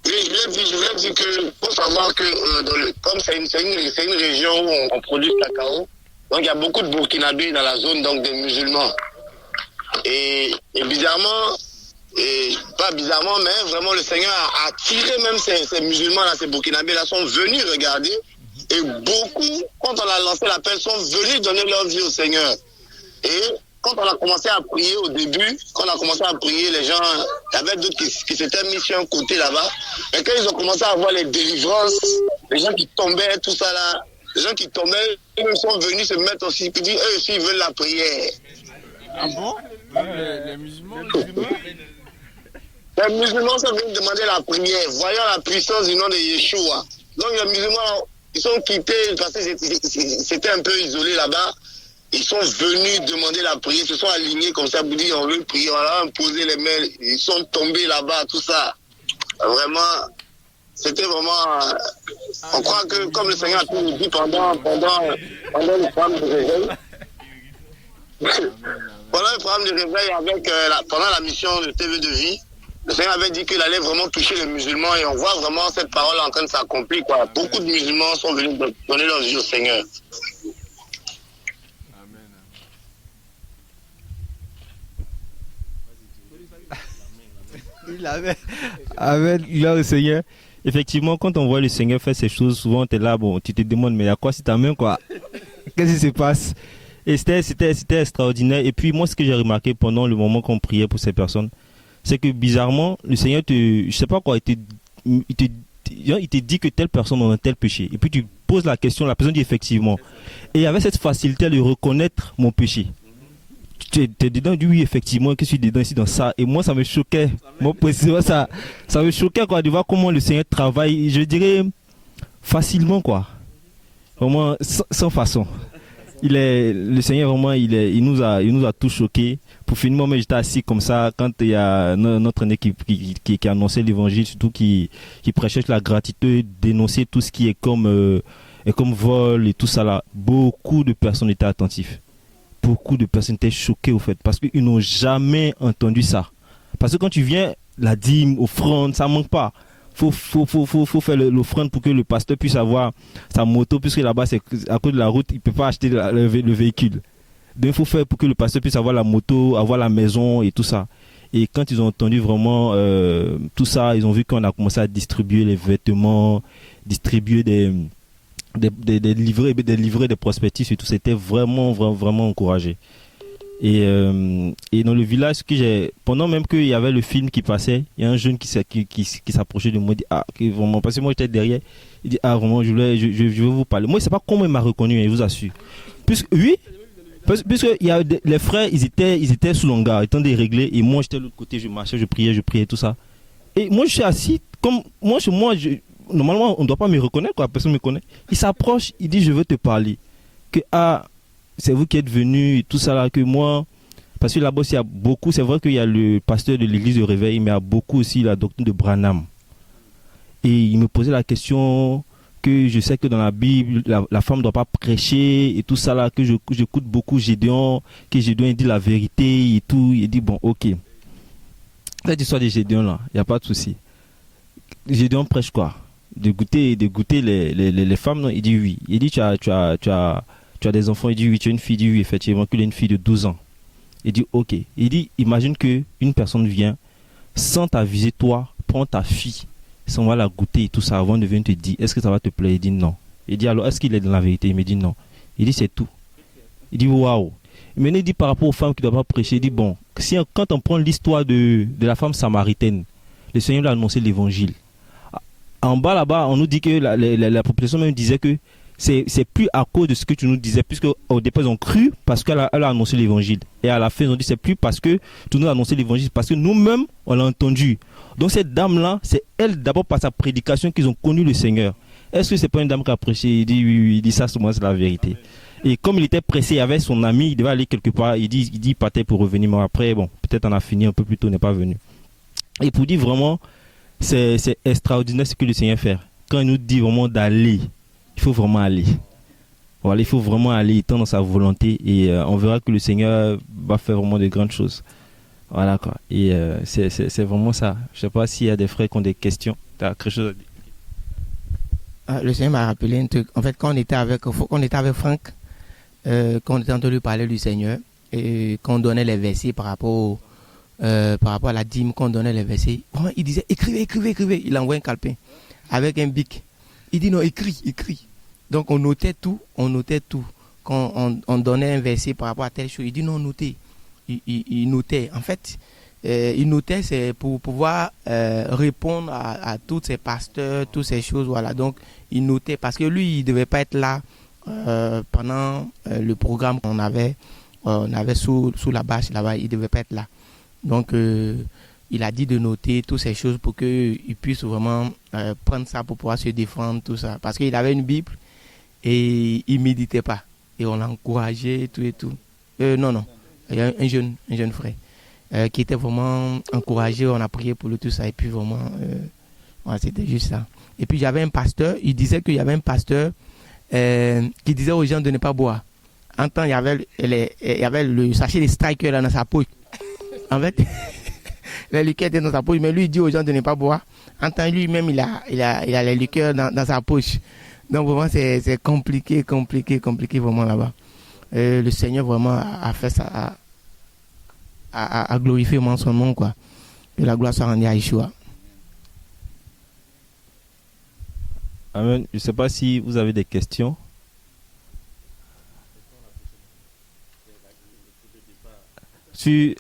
Oui, je voulais dire que, faut savoir que, comme c'est une région où on produit le cacao, donc il y a beaucoup de Burkinabés dans la zone, donc des musulmans. Et bizarrement, et pas bizarrement, mais vraiment le Seigneur a attiré même ces musulmans-là, ces Burkinabés-là sont venus regarder. Et beaucoup, quand on a lancé l'appel, sont venus donner leur vie au Seigneur. Et quand on a commencé à prier au début, quand on a commencé à prier, les gens, il y avait d'autres qui s'étaient mis sur un côté là-bas. Et quand ils ont commencé à voir les délivrances, les gens qui tombaient, tout ça là, les gens qui tombaient, ils sont venus se mettre aussi, puis dire, eux aussi, ils veulent la prière. Ah bon? Les musulmans Les musulmans sont venus demander la prière, voyant la puissance du nom de Yeshua. Donc les musulmans, ils sont quittés parce que c'était un peu isolé là-bas. Ils sont venus demander la prière, se sont alignés comme ça, pour dire on veut prier, on a imposé les mains, ils sont tombés là-bas, tout ça. Vraiment, c'était vraiment... on croit que comme le Seigneur a tout dit pendant le programme de réveil, pendant le programme de réveil, pendant la mission de TV de vie, le Seigneur avait dit qu'il allait vraiment toucher les musulmans et on voit vraiment cette parole en train de s'accomplir, quoi. Beaucoup de musulmans sont venus donner leur vie au Seigneur. Amen, gloire au Seigneur. Effectivement, quand on voit le Seigneur faire ces choses, souvent tu es là, bon, tu te demandes, mais il y a quoi si ta main, quoi? Qu'est-ce qui se passe? Et c'était extraordinaire. Et puis moi, ce que j'ai remarqué pendant le moment qu'on priait pour ces personnes, c'est que bizarrement, le Seigneur je sais pas quoi, il te dit que telle personne a un tel péché. Et puis tu poses la question, la personne dit effectivement. Et il y avait cette facilité à lui reconnaître mon péché. Tu es dedans, dit oui, effectivement, que je suis dedans ici dans ça. Et moi, ça me choquait. Moi, précisément, ça me choquait, quoi, de voir comment le Seigneur travaille, je dirais, facilement, quoi. Vraiment, sans façon. Le Seigneur, vraiment, il nous a tous choqués. Pour finir, moi, j'étais assis comme ça, quand il y a notre année qui annonçait l'évangile, surtout qui prêchait la gratitude, dénonçait tout ce qui est comme vol et tout ça là. Beaucoup de personnes étaient attentives. Beaucoup de personnes étaient choquées au fait parce qu'ils n'ont jamais entendu ça. Parce que quand tu viens, la dîme, offrande, ça manque pas. Faut faire l'offrande pour que le pasteur puisse avoir sa moto, puisque là-bas c'est à cause de la route, il peut pas acheter le véhicule. Donc il faut faire pour que le pasteur puisse avoir la moto, avoir la maison et tout ça. Et quand ils ont entendu vraiment tout ça, ils ont vu qu'on a commencé à distribuer les vêtements, distribuer des livrets, des prospectus et tout. C'était vraiment encouragé. Et dans le village, pendant même qu'il y avait le film qui passait, il y a un jeune qui s'approchait de moi, il dit vraiment, parce que moi j'étais derrière, il dit vraiment je veux vous parler. Moi je sais pas comment il m'a reconnu, il vous assure. Puisque il y a les frères, ils étaient sous l'hangar, étant déréglés, et moi j'étais de l'autre côté, je marchais, je priais tout ça. Et moi je suis assis, comme moi chez moi, normalement on ne doit pas me reconnaître, quoi, personne ne me connaît. Il s'approche, il dit je veux te parler. Que c'est vous qui êtes venu et tout ça là, que moi, parce que là-bas il y a beaucoup, c'est vrai qu'il y a le pasteur de l'église de réveil, mais il y a beaucoup aussi la doctrine de Branham. Et il me posait la question que je sais que dans la Bible, la femme ne doit pas prêcher et tout ça là, que j'écoute beaucoup Gédéon, que Gédéon dit la vérité et tout. Il dit bon, ok. Cette histoire de Gédéon là, il n'y a pas de souci. Gédéon prêche quoi? De goûter les femmes, non? Il dit oui. Il dit tu as des enfants? Il dit oui. Tu as une fille? Il dit oui, effectivement, qu'il a une fille de 12 ans. Il dit ok. Il dit imagine qu'une personne vient sans t'aviser, toi, prends ta fille, on va la goûter et tout ça avant de venir te dire est-ce que ça va te plaire? Il dit non. Il dit alors est-ce qu'il est dans la vérité? Il me dit non. Il dit c'est tout. Il dit waouh. Maintenant, il dit par rapport aux femmes qui ne doivent pas prêcher, il dit bon, quand on prend l'histoire de la femme samaritaine, le Seigneur lui a annoncé l'évangile. En bas là-bas, on nous dit que la population même disait que c'est plus à cause de ce que tu nous disais, puisque au départ ils ont cru parce qu'elle a annoncé l'évangile. Et à la fin ils ont dit c'est plus parce que tu nous as annoncé l'évangile, parce que nous-mêmes on l'a entendu. Donc cette dame-là, c'est elle d'abord par sa prédication qu'ils ont connu le Seigneur. Est-ce que c'est pas une dame qui a prêché? Il dit oui, il dit ça, c'est la vérité. Et comme il était pressé, il avait son ami, il devait aller quelque part, il dit il partait pour revenir, mais après bon, peut-être on a fini un peu plus tôt, il n'est pas venu. Et pour dire vraiment, c'est extraordinaire ce que le Seigneur fait. Quand il nous dit vraiment d'aller, il faut vraiment aller. Voilà, il faut vraiment aller, étant dans sa volonté, et on verra que le Seigneur va faire vraiment de grandes choses. Voilà quoi. Et c'est vraiment ça. Je ne sais pas s'il y a des frères qui ont des questions. Tu as quelque chose à dire? Le Seigneur m'a rappelé un truc. En fait, quand on était avec Franck, quand on était entendu parler du Seigneur, et qu'on donnait les versets par rapport à la dîme, qu'on donnait les versets, il disait écrivez. Il envoie un calepin avec un bic. Il dit non, écris. Donc on notait tout. Quand on donnait un verset par rapport à telle chose, il dit non, notez. Il notait. En fait, il notait, c'est pour pouvoir répondre à tous ces pasteurs, toutes ces choses. Voilà. Donc il notait parce que lui, il ne devait pas être là pendant le programme qu'on avait. On avait sous la bâche là-bas, il ne devait pas être là. Donc il a dit de noter toutes ces choses pour qu'il puisse vraiment prendre ça pour pouvoir se défendre, tout ça. Parce qu'il avait une Bible et il ne méditait pas. Et on l'a encouragé, tout et tout. Non. Il y a un jeune frère qui était vraiment encouragé. On a prié pour lui, tout ça. Et puis vraiment, voilà, c'était juste ça. Et puis j'avais un pasteur, il disait qu'il y avait un pasteur qui disait aux gens de ne pas boire. En temps, il y avait le sachet de striker là dans sa poche. En fait, les liqueurs étaient dans sa poche, mais lui, il dit aux gens de ne pas boire. En temps, lui-même, il a les liqueurs dans sa poche. Donc, vraiment, c'est compliqué vraiment là-bas. Le Seigneur, vraiment, a fait ça, a glorifié vraiment son nom, quoi. Que la gloire soit rendue à Yeshua. Amen. Je ne sais pas si vous avez des questions. Sur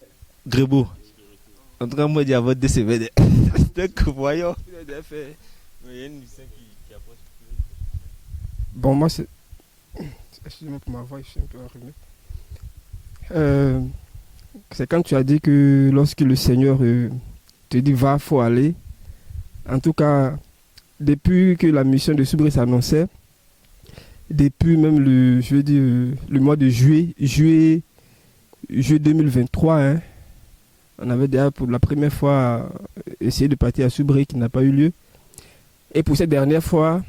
Grébeau. En tout cas, moi, j'ai à votre DCVD. Donc, voyons. Bon, moi, c'est. Excusez-moi pour ma voix, je suis un peu enrhumé. C'est quand tu as dit que lorsque le Seigneur te dit va, il faut aller. En tout cas, depuis que la mission de Soubré s'annonçait, depuis même le mois de juillet 2023, hein, on avait déjà pour la première fois essayé de partir à Soubré qui n'a pas eu lieu. Et pour cette dernière fois,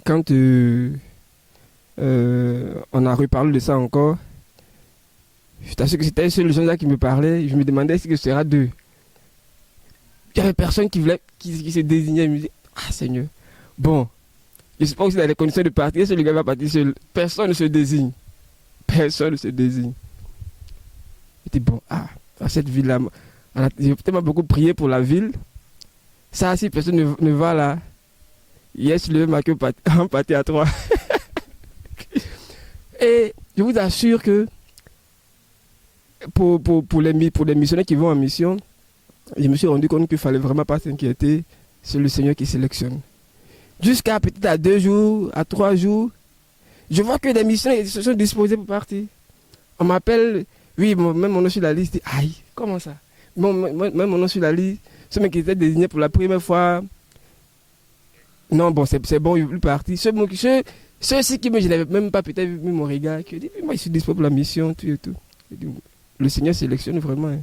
quand on a reparlé de ça encore, je t'assure que c'était un seul gens qui me parlait. Je me demandais si ce sera deux. Il n'y avait personne qui se désignait. Je me disais, ah Seigneur, bon, je sais pas aussi dans les conditions de partir, si le gars va partir seul, personne ne se désigne. Personne ne se désigne. J'étais bon, à cette ville-là, j'ai tellement beaucoup prié pour la ville. Ça, si personne ne va là, yes, le marqué en partie à 3. Et je vous assure que pour les missionnaires qui vont en mission, je me suis rendu compte qu'il ne fallait vraiment pas s'inquiéter. C'est le Seigneur qui sélectionne. Jusqu'à peut-être à 2 jours, à 3 jours, je vois que des missionnaires se sont disposés pour partir. On m'appelle, oui, même mon nom sur la liste, dit, aïe, comment ça? Même mon nom sur la liste, ceux qui étaient désignés pour la première fois, non, bon, c'est bon, il est parti. Ceux-ci qui je n'avais même pas peut-être vu mon regard, qui dit, moi, je suis dispo pour la mission, tout et tout. Le Seigneur sélectionne vraiment. Hein.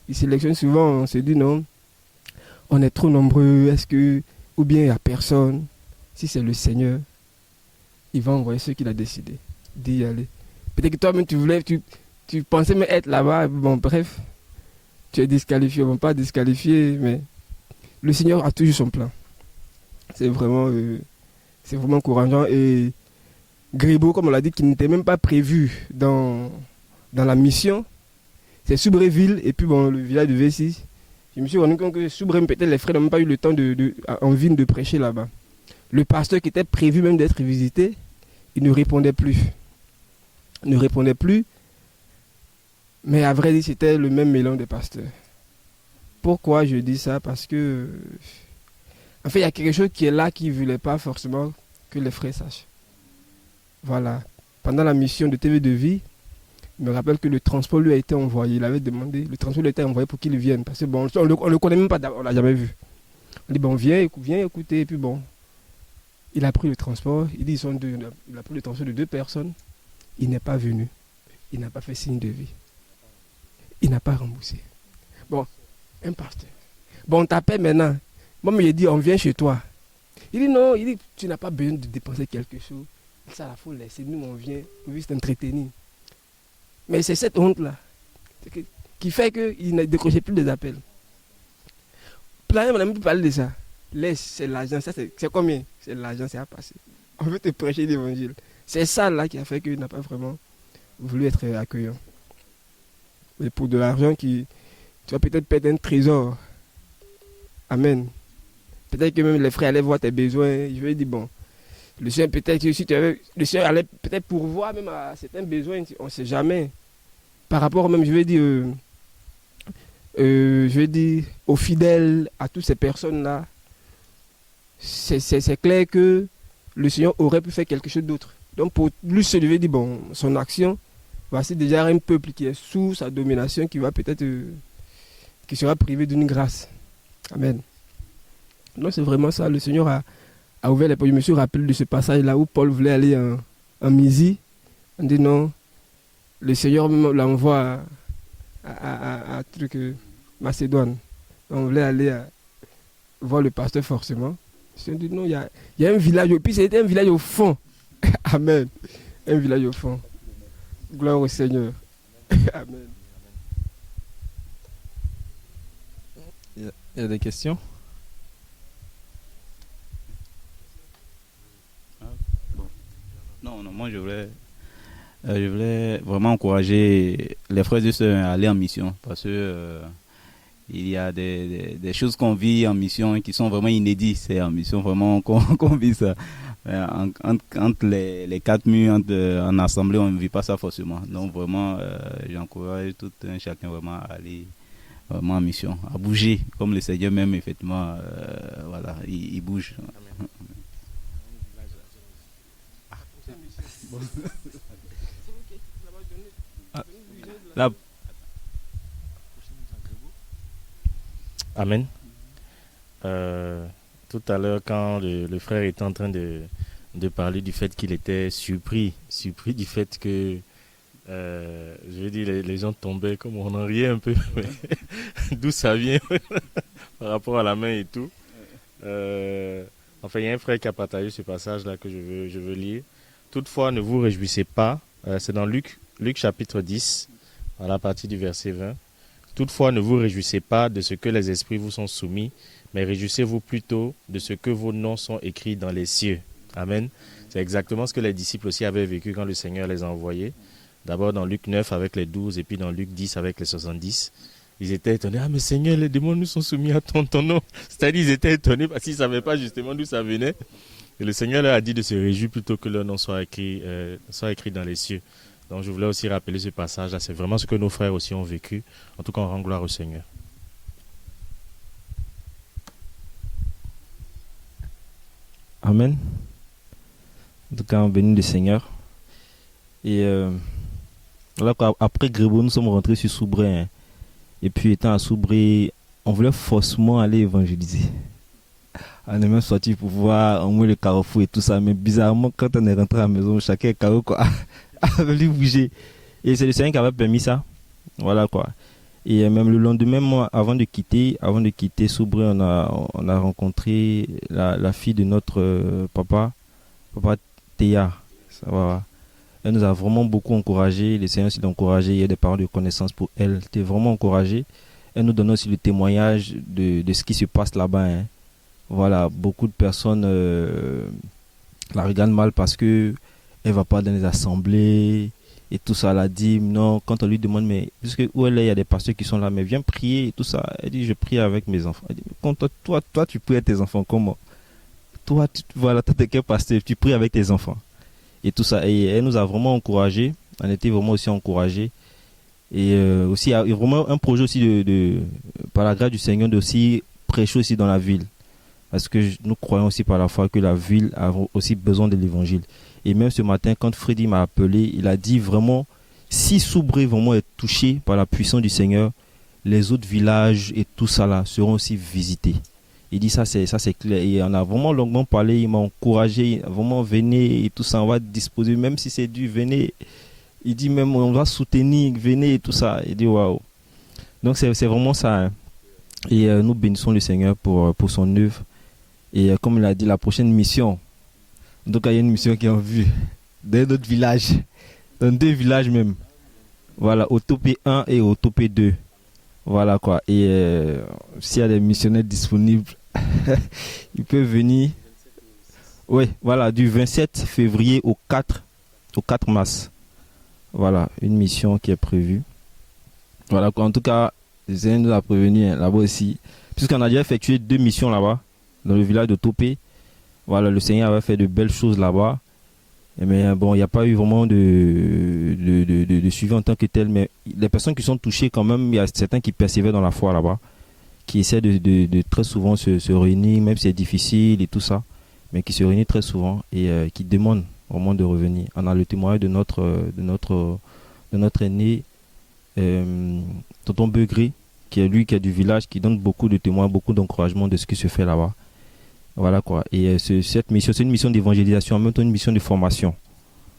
Il sélectionne souvent, on se dit non, on est trop nombreux, ou bien il n'y a personne. Si c'est le Seigneur, il va envoyer ceux qu'il a décidé d'y aller. Peut-être que toi-même tu pensais même être là-bas, bon bref, tu es disqualifié, bon pas disqualifié, mais le Seigneur a toujours son plan. C'est vraiment encourageant. Et Grébeau, comme on l'a dit, qui n'était même pas prévu dans la mission, c'est Soubréville et puis bon, le village de V6. Je me suis rendu compte que Soubré, peut-être les frères n'ont même pas eu le temps en ville de prêcher là-bas. Le pasteur qui était prévu même d'être visité, il ne répondait plus. Mais à vrai dire, c'était le même mélange des pasteurs. Pourquoi je dis ça? Parce que, en fait, il y a quelque chose qui est là qui ne voulait pas forcément que les frères sachent. Voilà. Pendant la mission de TV de vie, je me rappelle que le transport lui a été envoyé. Il avait demandé, le transport lui a été envoyé pour qu'il vienne. Parce que bon, on ne le connaît même pas, on ne l'a jamais vu. On dit, bon, viens écouter. Et puis bon, il a pris le transport. Il dit, ils sont deux. Il a pris le transport de 2 personnes. Il n'est pas venu. Il n'a pas fait signe de vie. Il n'a pas remboursé. Bon, un pasteur. Bon, on t'appelle maintenant. Moi, il dit, on vient chez toi. Il dit, non, tu n'as pas besoin de dépenser quelque chose. Ça, il faut laisser. Nous, on vient juste entretenir. Mais c'est cette honte-là qui fait qu'il ne décrochait plus des appels. Plan, on n'a même plus parlé de ça. Laisse, c'est l'argent. Ça, c'est combien? C'est l'argent, c'est à passer. On veut te prêcher l'évangile. C'est ça là qui a fait qu'il n'a pas vraiment voulu être accueillant. Mais pour de l'argent tu vas peut-être perdre un trésor. Amen. Peut-être que même les frères allaient voir tes besoins. Je vais dire, bon, le Seigneur peut-être que si le Seigneur allait peut-être pourvoir même à certains besoins, on ne sait jamais. Par rapport même, je vais dire aux fidèles, à toutes ces personnes-là, c'est clair que le Seigneur aurait pu faire quelque chose d'autre. Donc pour lui, je vais dire, bon, son action, voici déjà un peuple qui est sous sa domination, qui va peut-être, qui sera privé d'une grâce. Amen. Donc c'est vraiment ça, le Seigneur a ouvert les portes. Je me suis rappelé de ce passage-là où Paul voulait aller en Mysie. On dit non, le Seigneur l'envoie à Macédoine. On voulait aller voir le pasteur forcément. Le Seigneur dit non, il y a un village, puis c'était un village au fond. Amen. Un village au fond. Gloire au Seigneur. Amen. Il y a des questions? Non, moi je voulais vraiment encourager les frères et sœurs à aller en mission parce que il y a des choses qu'on vit en mission qui sont vraiment inédites. C'est en mission vraiment qu'on vit ça. Entre les 4 murs, en assemblée, on ne vit pas ça forcément. Donc vraiment, j'encourage tout un chacun vraiment à aller vraiment en mission, à bouger, comme le Seigneur même, effectivement, voilà, il bouge. Là. Amen. Tout à l'heure, quand le frère était en train de parler du fait qu'il était surpris du fait que, je veux dire, les gens tombaient, comme on en riait un peu, d'où ça vient par rapport à la main et tout. Enfin, il y a un frère qui a partagé ce passage-là que je veux lire. Toutefois, ne vous réjouissez pas, c'est dans Luc chapitre 10, à la partie du verset 20. Toutefois, ne vous réjouissez pas de ce que les esprits vous sont soumis, mais réjouissez-vous plutôt de ce que vos noms sont écrits dans les cieux. Amen. C'est exactement ce que les disciples aussi avaient vécu quand le Seigneur les a envoyés. D'abord dans Luc 9 avec les 12 et puis dans Luc 10 avec les 70. Ils étaient étonnés. Ah mais Seigneur, les démons nous sont soumis à ton nom. C'est-à-dire ils étaient étonnés parce qu'ils ne savaient pas justement d'où ça venait. Et le Seigneur leur a dit de se réjouir plutôt que leur nom soit écrit dans les cieux. Donc je voulais aussi rappeler ce passage-là. C'est vraiment ce que nos frères aussi ont vécu. En tout cas, on rend gloire au Seigneur. Amen. En tout cas, on bénit le Seigneur. Et là, après Grébeau, nous sommes rentrés sur Soubré. Hein. Et puis, étant à Soubré, on voulait forcément aller évangéliser. On est même sorti pour voir au moins le carrefour et tout ça. Mais bizarrement, quand on est rentré à la maison, chacun carreau a voulu bouger. Et c'est le Seigneur qui avait permis ça. Voilà quoi. Et même le lendemain, moi, avant de quitter Soubré, on a rencontré la fille de notre papa Théa. Ça va. Elle nous a vraiment beaucoup encouragé. Le Seigneur s'est encouragé. Il y a des paroles de connaissance pour elle. Elle était vraiment encouragée. Elle nous donne aussi le témoignage de ce qui se passe là-bas. Hein. Voilà, beaucoup de personnes la regardent mal parce que elle va pas dans les assemblées et tout ça. Elle a dit non. Quand on lui demande mais puisque où elle est, il y a des pasteurs qui sont là, mais viens prier et tout ça. Elle dit je prie avec mes enfants. Elle dit quand toi tu pries avec tes enfants comment? Toi t'es quel pasteur, tu pries avec tes enfants et tout ça. Et elle nous a vraiment encouragés. On était vraiment aussi encouragés. Et aussi, il y a vraiment un projet aussi par la grâce du Seigneur, d'aussi prêcher aussi dans la ville. Parce que nous croyons aussi par la foi que la ville a aussi besoin de l'évangile. Et même ce matin, quand Freddy m'a appelé, il a dit vraiment, si Soubré vraiment est touché par la puissance du Seigneur, les autres villages et tout ça là seront aussi visités. Il dit ça c'est clair. Et on a vraiment longuement parlé, il m'a encouragé, vraiment venez et tout ça, on va disposer, même si c'est du venez. Il dit même on va soutenir, venez et tout ça. Il dit waouh. Donc c'est vraiment ça. Hein. Et nous bénissons le Seigneur pour son œuvre. Et comme il a dit, la prochaine mission, donc il y a une mission qui est en vue dans d'autres villages, dans 2 villages même. Voilà, au Topé 1 et au Topé 2. Voilà quoi. Et s'il y a des missionnaires disponibles, ils peuvent venir. Oui, voilà, du 27 février au 4 mars. Voilà, une mission qui est prévue. Voilà quoi. En tout cas, Zé nous a prévenu là-bas aussi. Puisqu'on a déjà effectué 2 missions là-bas, dans le village de Topé. Voilà, le Seigneur avait fait de belles choses là-bas. Mais bon, il n'y a pas eu vraiment de suivi en tant que tel. Mais les personnes qui sont touchées quand même, il y a certains qui persévèrent dans la foi là-bas, qui essaient de très souvent se réunir, même si c'est difficile et tout ça, mais qui se réunissent très souvent et qui demandent vraiment de revenir. On a le témoignage de notre aîné, Tonton Begré, qui est du village, qui donne beaucoup de témoins, beaucoup d'encouragement de ce qui se fait là-bas. Voilà quoi. Et cette mission, c'est une mission d'évangélisation, en même temps une mission de formation.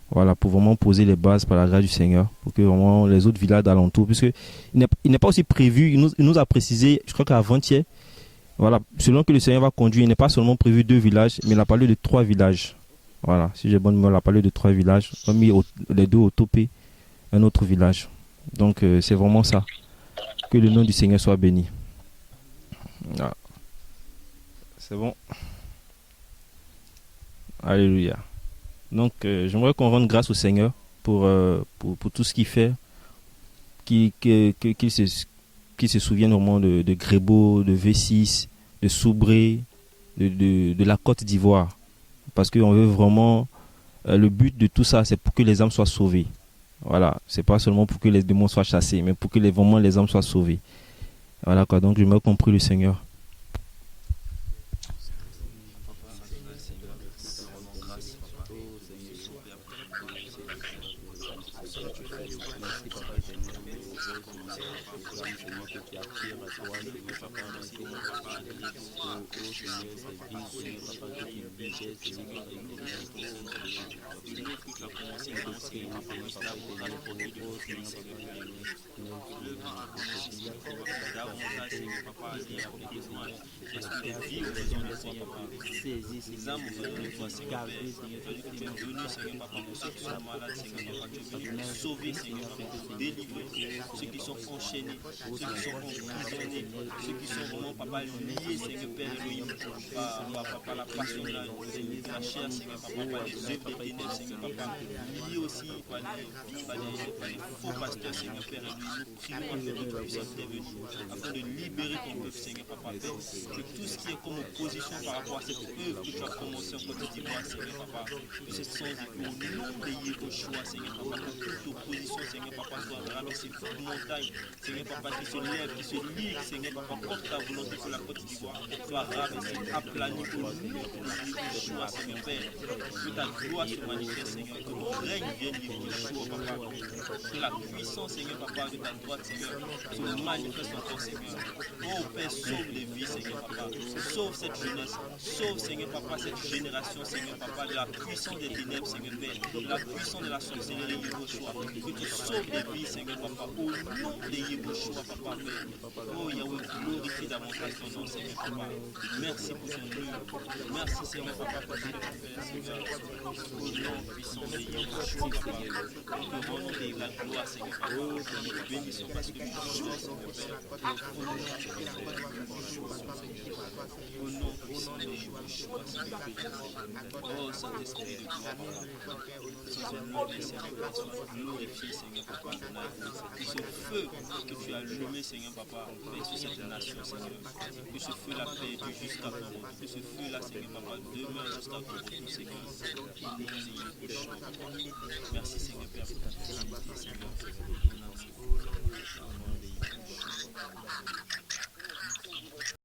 Voilà, pour vraiment poser les bases par la grâce du Seigneur, pour que vraiment les autres villages d'alentour, puisque il n'est pas aussi prévu, il nous a précisé, je crois qu'avant-hier, voilà, selon que le Seigneur va conduire, il n'est pas seulement prévu 2 villages, mais il a parlé de 3 villages. Voilà, si j'ai bonne mémoire, il a parlé de 3 villages, comme les 2 au Topé, un autre village. Donc c'est vraiment ça. Que le nom du Seigneur soit béni. Voilà. C'est bon. Alléluia. Donc, j'aimerais qu'on rende grâce au Seigneur pour tout ce qu'il fait, qu'il se souvienne vraiment de Grébeau, de V6, de Soubré, de la Côte d'Ivoire. Parce qu'on veut vraiment... le but de tout ça, c'est pour que les âmes soient sauvées. Voilà. C'est pas seulement pour que les démons soient chassés, mais pour que vraiment les âmes soient sauvées. Voilà quoi. Donc, j'aimerais qu'on prie le Seigneur. Sauver, Seigneur, délivrer ceux qui sont enchaînés, ceux qui sont emprisonnés, ceux qui sont vraiment, papa, liés, Seigneur Père Elohim, par la passion de la chair, Seigneur, papa, par les œuvres des ténèbres, Seigneur, papa, liés aussi par les faux pasteurs, Seigneur Père Elohim. Nous prions afin que tu puisses intervenir, afin de libérer ton peuple, Seigneur, papa, Père, que tout ce qui est comme opposition par rapport à cette œuvre que tu as commencé en Côte d'Ivoire, Seigneur, papa, que ce soit au nom de Yéhoshua, Seigneur, papa, que toute opposition, Seigneur, papa, soit rabaissée, toute montagne, Seigneur, papa, qui se lève, qui se ligue, Seigneur, papa, contre ta volonté pour la Côte d'Ivoire, soit rabaissée, aplanie au nom de Yéhoshua, Seigneur, Père, que ta gloire se manifeste, Seigneur, que ton règne vienne, Yéhoshua, papa, que la puissance, Seigneur, papa, de ta droite, Seigneur, se manifeste encore, Seigneur. Oh Père, sauve les vies, Seigneur, papa, sauve cette jeunesse, sauve, Seigneur, papa, cette génération, Seigneur, papa, de la puissance des ténèbres, Seigneur, Père, de la puissance de la sorcellerie, Yéhoshua, que tu sauves les vies, Seigneur, papa, au nom de Yéhoshua, papa, Père. Oh Yahweh, glorifie davantage ton nom, Seigneur, papa. Merci pour ton œuvre. Merci, Seigneur, papa, pour ce que tu fais, Seigneur. Au nom puissant de Yéhoshua, papa. Nous te rendons la gloire, Seigneur, papa. Nous te bénissons parce que tu fais, Seigneur, Père. Au nom puissant de Yéhoshua, Seigneur. Oh Saint-Esprit de gloire, papa. Sans un nom, Seigneur, Père, sois glorifié, Seigneur, papa. Que ce feu que tu as allumé, Seigneur Papa, sur cette nation, Seigneur. Que ce feu-là perdure jusqu'à ton retour. Que ce feu-là, Seigneur Papa, demeure jusqu'à ton retour, Seigneur. Merci, Seigneur Père, pour ta fidélité, Seigneur.